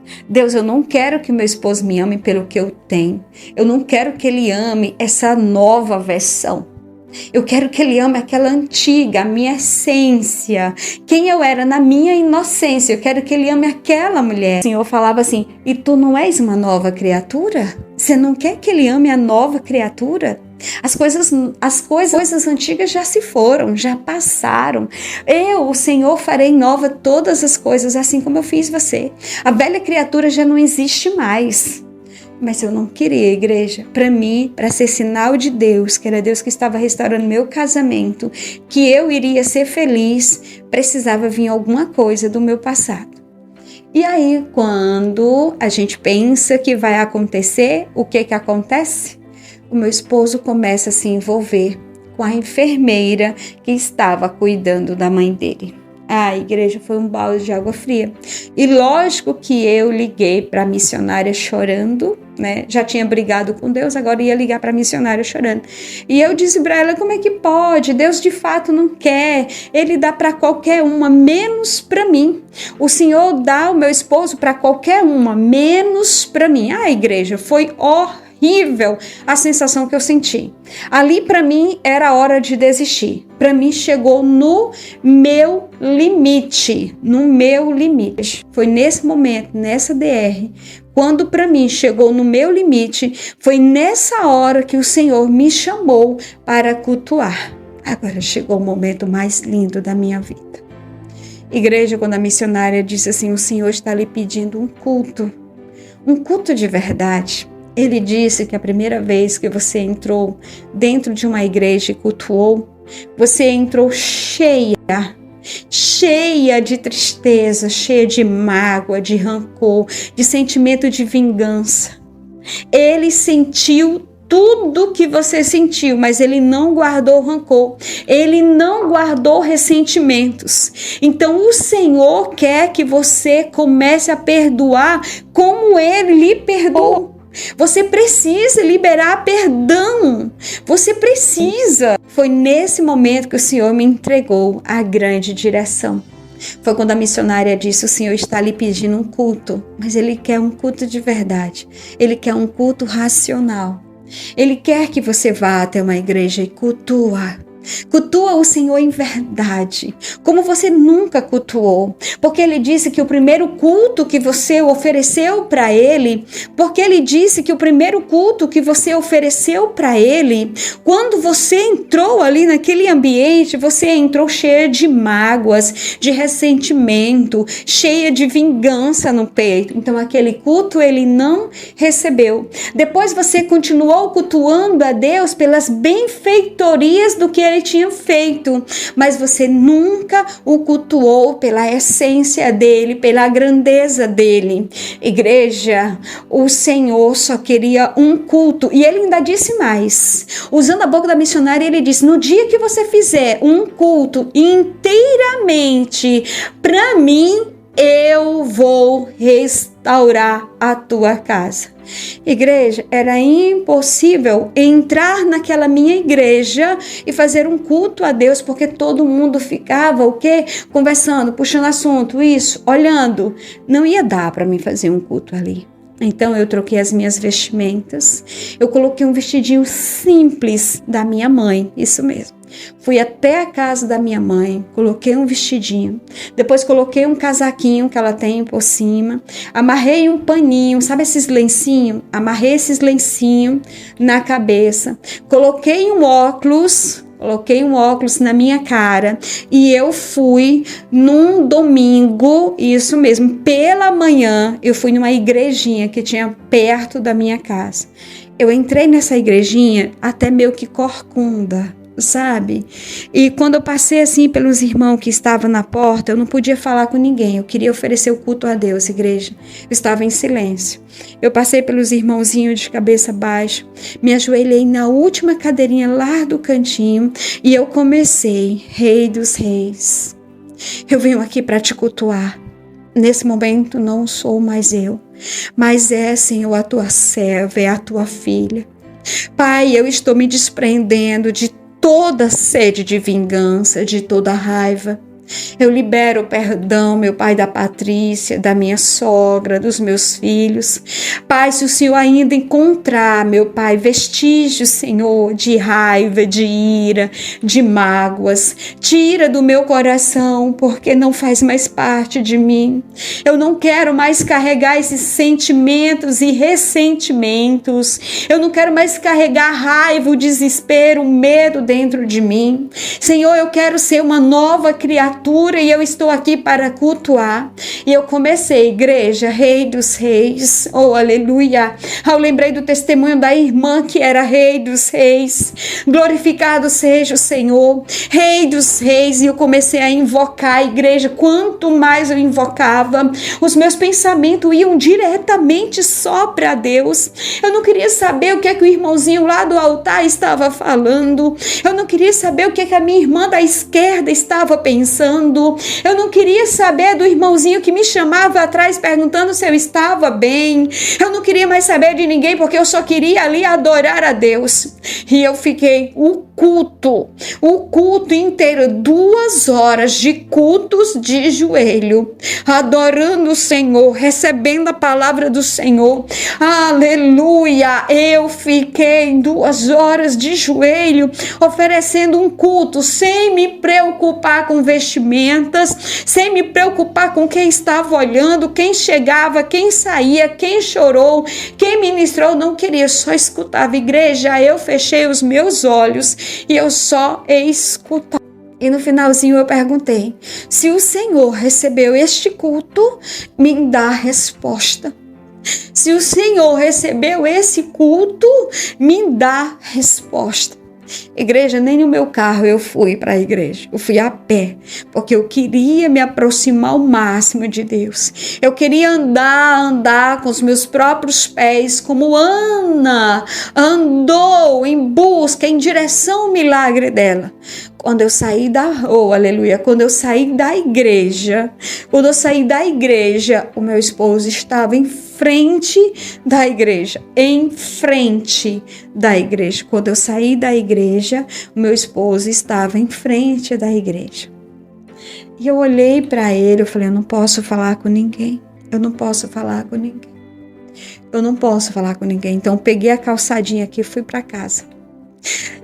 eu não quero que meu esposo me ame pelo que eu tenho, eu não quero que ele ame essa nova versão. Eu quero que ele ame aquela antiga, a minha essência, quem eu era na minha inocência. Eu quero que ele ame aquela mulher. O Senhor falava assim, e tu não és uma nova criatura? Você não quer que ele ame a nova criatura? As coisas antigas já se foram, já passaram. Eu, o Senhor, farei nova todas as coisas, assim como eu fiz você. A velha criatura já não existe mais. Mas eu não queria, igreja, para mim, para ser sinal de Deus, que era Deus que estava restaurando meu casamento, que eu iria ser feliz, precisava vir alguma coisa do meu passado. E aí, quando a gente pensa que vai acontecer, o que acontece? O meu esposo começa a se envolver com a enfermeira que estava cuidando da mãe dele. A igreja foi um balde de água fria. E lógico que eu liguei para a missionária chorando, né? Já tinha brigado com Deus, agora ia ligar para a missionária chorando. E eu disse para ela, como é que pode? Deus de fato não quer. Ele dá para qualquer uma, menos para mim. O Senhor dá o meu esposo para qualquer uma, menos para mim. A igreja foi horrível a sensação que eu senti. Ali para mim era hora de desistir. Para mim chegou no meu limite, Foi nesse momento, nessa DR, quando para mim chegou no meu limite, foi nessa hora que o Senhor me chamou para cultuar. Agora chegou o momento mais lindo da minha vida. Igreja, quando a missionária disse assim, o Senhor está lhe pedindo um culto de verdade. Ele disse que a primeira vez que você entrou dentro de uma igreja e cultuou, você entrou cheia de tristeza, cheia de mágoa, de rancor, de sentimento de vingança. Ele sentiu tudo que você sentiu, mas ele não guardou rancor, ele não guardou ressentimentos. Então o Senhor quer que você comece a perdoar como ele lhe perdoou. Você precisa liberar perdão. Você precisa. Foi nesse momento que o Senhor me entregou a grande direção. Foi quando a missionária disse, o Senhor está lhe pedindo um culto, mas Ele quer um culto de verdade. Ele quer um culto racional. Ele quer que você vá até uma igreja e cultua. Cultua o Senhor em verdade, como você nunca cultuou, porque Ele disse que o primeiro culto que você ofereceu para Ele, quando você entrou ali naquele ambiente, você entrou cheia de mágoas, de ressentimento, cheia de vingança no peito. Então aquele culto Ele não recebeu. Depois você continuou cultuando a Deus pelas benfeitorias do que Ele tinha feito, mas você nunca o cultuou pela essência dele, pela grandeza dele. Igreja, o Senhor só queria um culto, e Ele ainda disse mais, usando a boca da missionária, Ele disse: no dia que você fizer um culto inteiramente para mim, eu vou restaurar a tua casa. Igreja, era impossível entrar naquela minha igreja e fazer um culto a Deus, porque todo mundo ficava o quê? Conversando, puxando assunto, isso, olhando. Não ia dar para mim fazer um culto ali. Então eu troquei as minhas vestimentas, eu coloquei um vestidinho simples da minha mãe, isso mesmo. Fui até a casa da minha mãe, coloquei um vestidinho, depois coloquei um casaquinho que ela tem por cima, amarrei um paninho, sabe esses lencinhos? Amarrei esses lencinhos na cabeça, coloquei um óculos na minha cara e eu fui num domingo, isso mesmo, pela manhã, eu fui numa igrejinha que tinha perto da minha casa. Eu entrei nessa igrejinha até meio que corcunda, sabe? E quando eu passei assim pelos irmãos que estavam na porta, eu não podia falar com ninguém, eu queria oferecer o culto a Deus, igreja. Eu estava em silêncio. Eu passei pelos irmãozinhos de cabeça baixa, me ajoelhei na última cadeirinha lá do cantinho e eu comecei: Rei dos Reis, eu venho aqui para te cultuar. Nesse momento não sou mais eu, mas é, Senhor, a tua serva, é a tua filha. Pai, eu estou me desprendendo de toda sede de vingança, de toda raiva. Eu libero o perdão, meu Pai, da Patrícia, da minha sogra, dos meus filhos. Pai, se o Senhor ainda encontrar, meu Pai, vestígios, Senhor, de raiva, de ira, de mágoas, tira do meu coração, porque não faz mais parte de mim. Eu não quero mais carregar esses sentimentos e ressentimentos. Eu não quero mais carregar a raiva, o desespero, o medo dentro de mim. Senhor, eu quero ser uma nova criatura e eu estou aqui para cultuar. E eu comecei: igreja, Rei dos Reis, oh aleluia. Eu lembrei do testemunho da irmã que era Rei dos Reis, glorificado seja o Senhor, Rei dos Reis. E eu comecei a invocar a igreja. Quanto mais eu invocava, os meus pensamentos iam diretamente só para Deus. Eu não queria saber o que é que o irmãozinho lá do altar estava falando, eu não queria saber o que é que a minha irmã da esquerda estava pensando. Eu não queria saber do irmãozinho que me chamava atrás perguntando se eu estava bem. Eu não queria mais saber de ninguém, porque eu só queria ali adorar a Deus. E eu fiquei o culto inteiro, 2 horas de cultos de joelho, adorando o Senhor, recebendo a palavra do Senhor. Aleluia! Eu fiquei 2 horas de joelho, oferecendo um culto, sem me preocupar com vestimentas, sem me preocupar com quem estava olhando, quem chegava, quem saía, quem chorou, quem ministrou. Não queria, só escutava. Igreja, eu fechei os meus olhos e eu só escutava. E no finalzinho eu perguntei: se o Senhor recebeu este culto, me dá a resposta. Se o Senhor recebeu esse culto, me dá a resposta. Igreja, nem no meu carro eu fui para a igreja, eu fui a pé, porque eu queria me aproximar ao máximo de Deus. Eu queria andar com os meus próprios pés, como Ana andou em busca, em direção ao milagre dela. Quando eu saí quando eu saí da igreja, o meu esposo estava em frente da igreja, Quando eu saí da igreja, o meu esposo estava em frente da igreja. E eu olhei para ele, eu falei: eu não posso falar com ninguém. Então peguei a calçadinha aqui e fui para casa.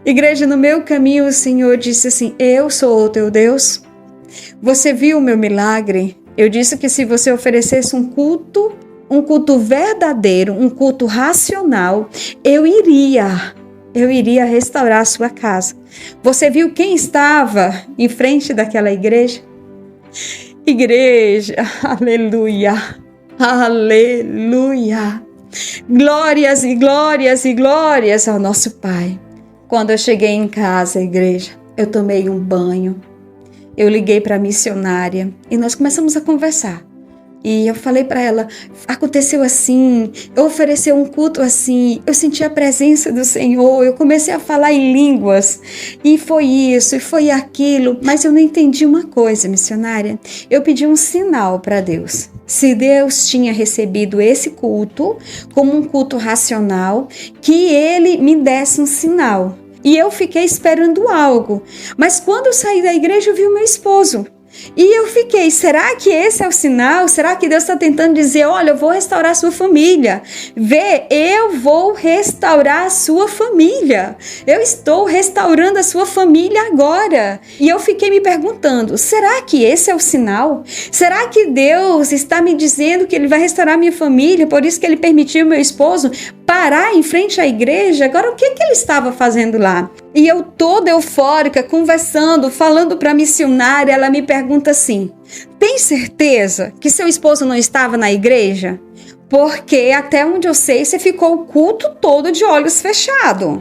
Igreja, no meu caminho o Senhor disse assim: eu sou o teu Deus. Você viu o meu milagre? Eu disse que se você oferecesse um culto verdadeiro, um culto racional, eu iria restaurar a sua casa. Você viu quem estava em frente daquela igreja? Igreja, aleluia, aleluia. Glórias e glórias e glórias ao nosso Pai. Quando eu cheguei em casa, igreja, eu tomei um banho. Eu liguei para a missionária e nós começamos a conversar. E eu falei para ela, aconteceu assim, eu ofereci um culto assim, eu senti a presença do Senhor, eu comecei a falar em línguas, e foi isso, e foi aquilo, mas eu não entendi uma coisa, missionária. Eu pedi um sinal para Deus. Se Deus tinha recebido esse culto como um culto racional, que Ele me desse um sinal. E eu fiquei esperando algo, mas quando eu saí da igreja eu vi o meu esposo. E eu fiquei, será que esse é o sinal? Será que Deus está tentando dizer, olha, eu vou restaurar a sua família? Eu vou restaurar a sua família. Eu estou restaurando a sua família agora. E eu fiquei me perguntando, será que esse é o sinal? Será que Deus está me dizendo que Ele vai restaurar a minha família? Por isso que Ele permitiu meu esposo parar em frente à igreja? Agora, o que Ele estava fazendo lá? E eu toda eufórica, conversando, falando para a missionária, ela me pergunta assim, tem certeza que seu esposo não estava na igreja? Porque até onde eu sei, você ficou o culto todo de olhos fechados.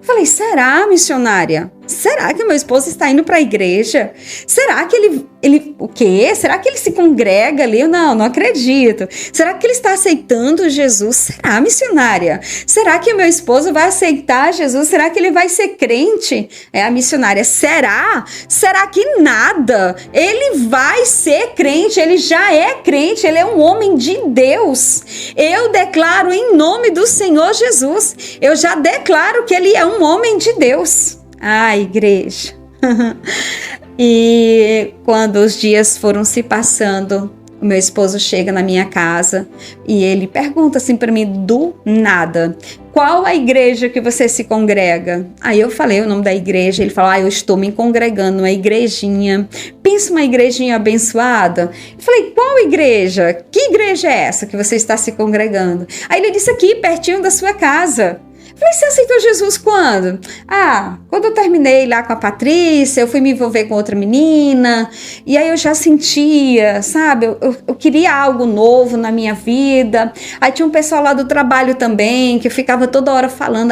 Falei, será, missionária? Será que meu esposo está indo para a igreja? Será que ele o quê? Será que ele se congrega ali? Não acredito. Será que ele está aceitando Jesus? Será, missionária? Será que meu esposo vai aceitar Jesus? Será que ele vai ser crente? É a missionária, será? Será que nada? Ele vai ser crente, ele já é crente, ele é um homem de Deus. Eu declaro em nome do Senhor Jesus, eu já declaro que ele é um homem de Deus. Igreja. E quando os dias foram se passando, o meu esposo chega na minha casa e ele pergunta assim para mim do nada, qual a igreja que você se congrega? Aí eu falei o nome da igreja, ele falou, eu estou me congregando numa igrejinha, pensa uma igrejinha abençoada. Eu falei, qual igreja? Que igreja é essa que você está se congregando? Aí ele disse, aqui, pertinho da sua casa. Falei, você aceitou Jesus quando? Quando eu terminei lá com a Patrícia, eu fui me envolver com outra menina, e aí eu já sentia, sabe, eu queria algo novo na minha vida. Aí tinha um pessoal lá do trabalho também, que ficava toda hora falando,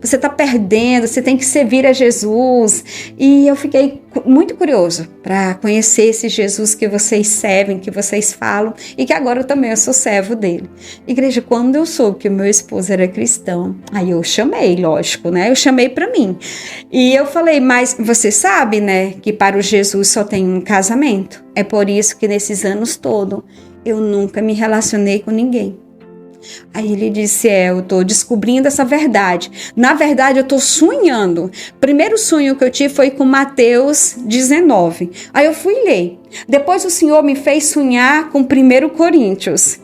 você tá perdendo, você tem que servir a Jesus. E eu fiquei muito curioso para conhecer esse Jesus que vocês servem, que vocês falam, e que agora eu também sou servo dele. Igreja, quando eu soube que o meu esposo era cristão, aí eu chamei, lógico, né? Eu chamei para mim. E eu falei, mas você sabe, né, que para o Jesus só tem um casamento? É por isso que nesses anos todos eu nunca me relacionei com ninguém. Aí ele disse, eu tô descobrindo essa verdade. Na verdade, eu tô sonhando. O primeiro sonho que eu tive foi com Mateus 19. Aí eu fui ler. Depois o Senhor me fez sonhar com 1 Coríntios.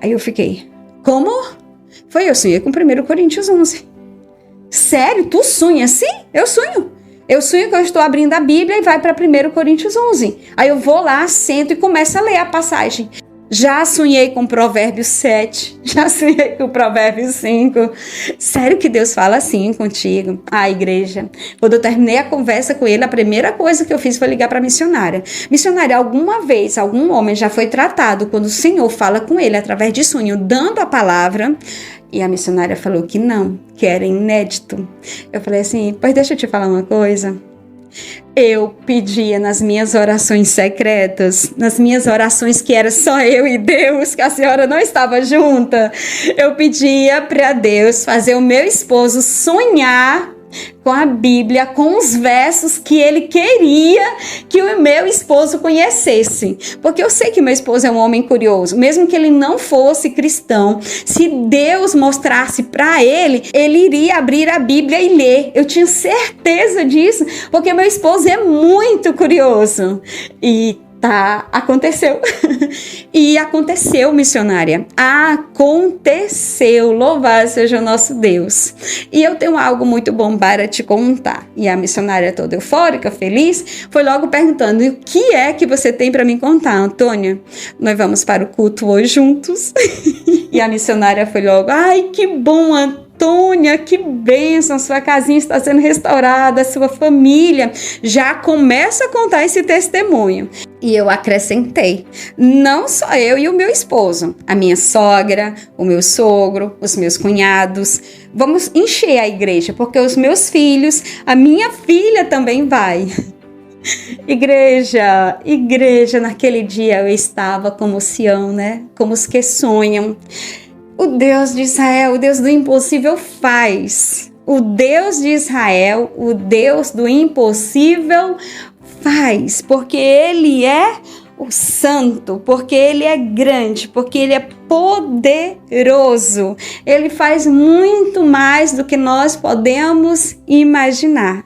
Aí eu fiquei, como? Eu sonhei com 1 Coríntios 11. Sério? Tu sonha assim? Eu sonho. Eu sonho que eu estou abrindo a Bíblia e vai para 1 Coríntios 11. Aí eu vou lá, sento e começo a ler a passagem. Já sonhei com Provérbios 7, já sonhei com Provérbios 5. Sério que Deus fala assim contigo? Igreja, quando eu terminei a conversa com ele, a primeira coisa que eu fiz foi ligar para a missionária. Missionária, alguma vez algum homem já foi tratado quando o Senhor fala com ele através de sonho, dando a palavra? E a missionária falou que não, que era inédito. Eu falei assim, pois deixa eu te falar uma coisa. Eu pedia nas minhas orações secretas, nas minhas orações que era só eu e Deus, que a senhora não estava junta, eu pedia para Deus fazer o meu esposo sonhar com a Bíblia, com os versos que ele queria que o meu esposo conhecesse. Porque eu sei que meu esposo é um homem curioso. Mesmo que ele não fosse cristão, se Deus mostrasse para ele, ele iria abrir a Bíblia e ler. Eu tinha certeza disso, porque meu esposo é muito curioso. E Tá, aconteceu. E aconteceu, missionária. Aconteceu. Louvado seja o nosso Deus. E eu tenho algo muito bom para te contar. E a missionária toda eufórica, feliz, foi logo perguntando: e o que é que você tem para me contar, Antônia? Nós vamos para o culto hoje juntos. E a missionária foi logo: ai, que bom, Antônia, que bênção, sua casinha está sendo restaurada, sua família. Já começa a contar esse testemunho. E eu acrescentei, não só eu e o meu esposo, a minha sogra, o meu sogro, os meus cunhados. Vamos encher a igreja, porque os meus filhos, a minha filha também vai. Igreja, naquele dia eu estava como Sião, né? Como os que sonham. O Deus de Israel, o Deus do impossível faz. O Deus de Israel, o Deus do impossível faz, porque Ele é o santo, porque Ele é grande, porque Ele é poderoso. Ele faz muito mais do que nós podemos imaginar.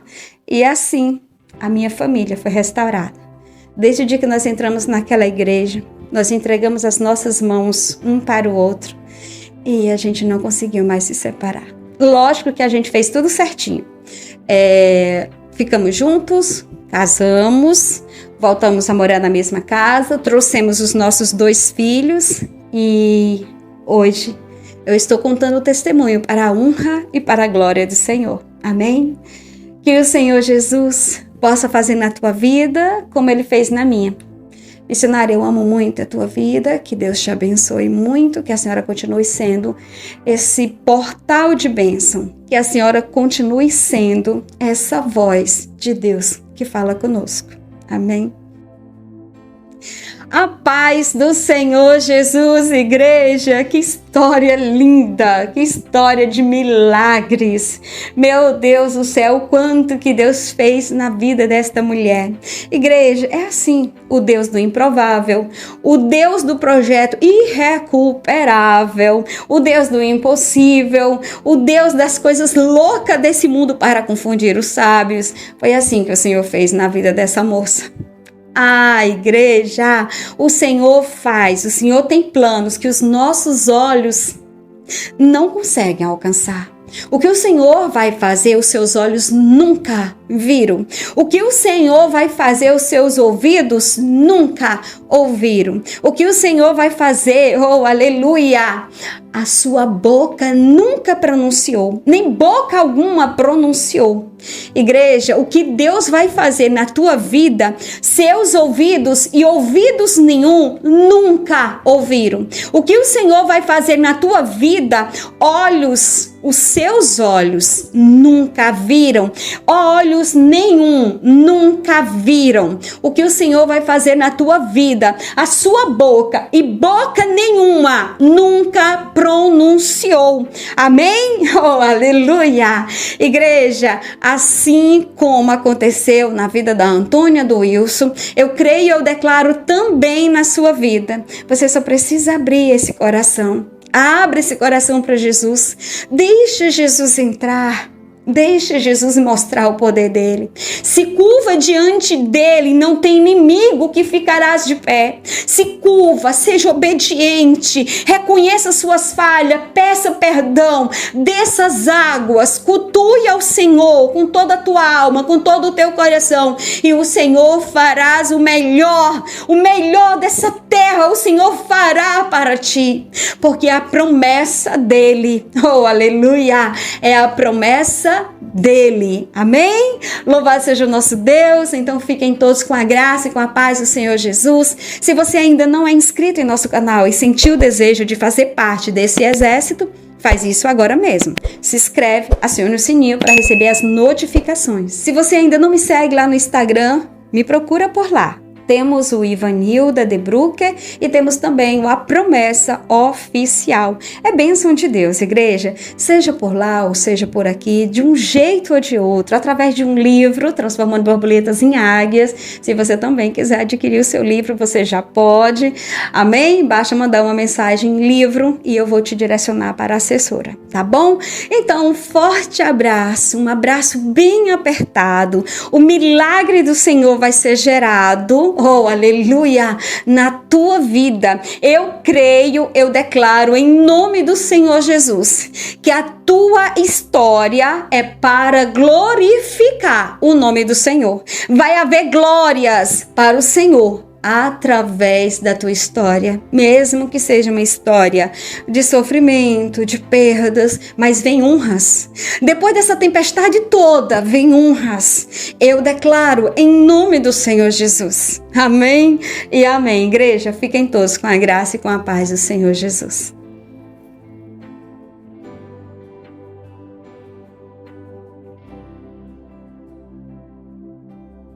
E assim, a minha família foi restaurada. Desde o dia que nós entramos naquela igreja, nós entregamos as nossas mãos um para o outro e a gente não conseguiu mais se separar. Lógico que a gente fez tudo certinho. Ficamos juntos, casamos, voltamos a morar na mesma casa, trouxemos os nossos 2 filhos e hoje eu estou contando o testemunho para a honra e para a glória do Senhor. Amém? Que o Senhor Jesus possa fazer na tua vida como Ele fez na minha. Missionária, eu amo muito a tua vida, que Deus te abençoe muito, que a senhora continue sendo esse portal de bênção, que a senhora continue sendo essa voz de Deus que fala conosco. Amém? A paz do Senhor Jesus, igreja, que história linda, que história de milagres. Meu Deus do céu, quanto que Deus fez na vida desta mulher. Igreja, é assim, o Deus do improvável, o Deus do projeto irrecuperável, o Deus do impossível, o Deus das coisas loucas desse mundo para confundir os sábios. Foi assim que o Senhor fez na vida dessa moça. Igreja, o Senhor faz, o Senhor tem planos que os nossos olhos não conseguem alcançar. O que o Senhor vai fazer, os seus olhos nunca viram. O que o Senhor vai fazer, os seus ouvidos nunca ouviram. O que o Senhor vai fazer, oh aleluia, a sua boca nunca pronunciou, nem boca alguma pronunciou. Igreja, o que Deus vai fazer na tua vida, seus ouvidos e ouvidos nenhum nunca ouviram. O que o Senhor vai fazer na tua vida, olhos, os seus olhos nunca viram, olhos nenhum nunca viram. O que o Senhor vai fazer na tua vida, a sua boca e boca nenhuma nunca pronunciou. Amém? Oh, aleluia! Igreja, assim como aconteceu na vida da Antônia, do Wilson, eu creio e eu declaro também na sua vida. Você só precisa abrir esse coração. Abre esse coração para Jesus. Deixa Jesus entrar. Deixa Jesus mostrar o poder dele. Se curva diante dele, não tem inimigo que ficarás de pé. Se curva, seja obediente, reconheça suas falhas, peça perdão, desça as águas, cultue ao Senhor com toda a tua alma, com todo o teu coração, e o Senhor farás o melhor dessa terra, o Senhor fará para ti, porque a promessa dele, oh aleluia, é a promessa dele, amém? Louvado seja o nosso Deus. Então fiquem todos com a graça e com a paz do Senhor Jesus. Se você ainda não é inscrito em nosso canal e sentiu o desejo de fazer parte desse exército, faz isso agora mesmo. Se inscreve, acione o sininho para receber as notificações. Se você ainda não me segue lá no Instagram, me procura por lá. Temos o Ivanilda de Brucker e temos também A Promessa Oficial. É bênção de Deus, igreja. Seja por lá ou seja por aqui, de um jeito ou de outro, através de um livro, Transformando Borboletas em Águias. Se você também quiser adquirir o seu livro, você já pode. Amém? Basta mandar uma mensagem livro e eu vou te direcionar para a assessora, tá bom? Então, um forte abraço, um abraço bem apertado. O milagre do Senhor vai ser gerado. Oh, aleluia! Na tua vida, eu creio, eu declaro em nome do Senhor Jesus, que a tua história é para glorificar o nome do Senhor. Vai haver glórias para o Senhor através da tua história, mesmo que seja uma história de sofrimento, de perdas, mas vem honras. Depois dessa tempestade toda, vem honras. Eu declaro em nome do Senhor Jesus. Amém e amém. Igreja, fiquem todos com a graça e com a paz do Senhor Jesus.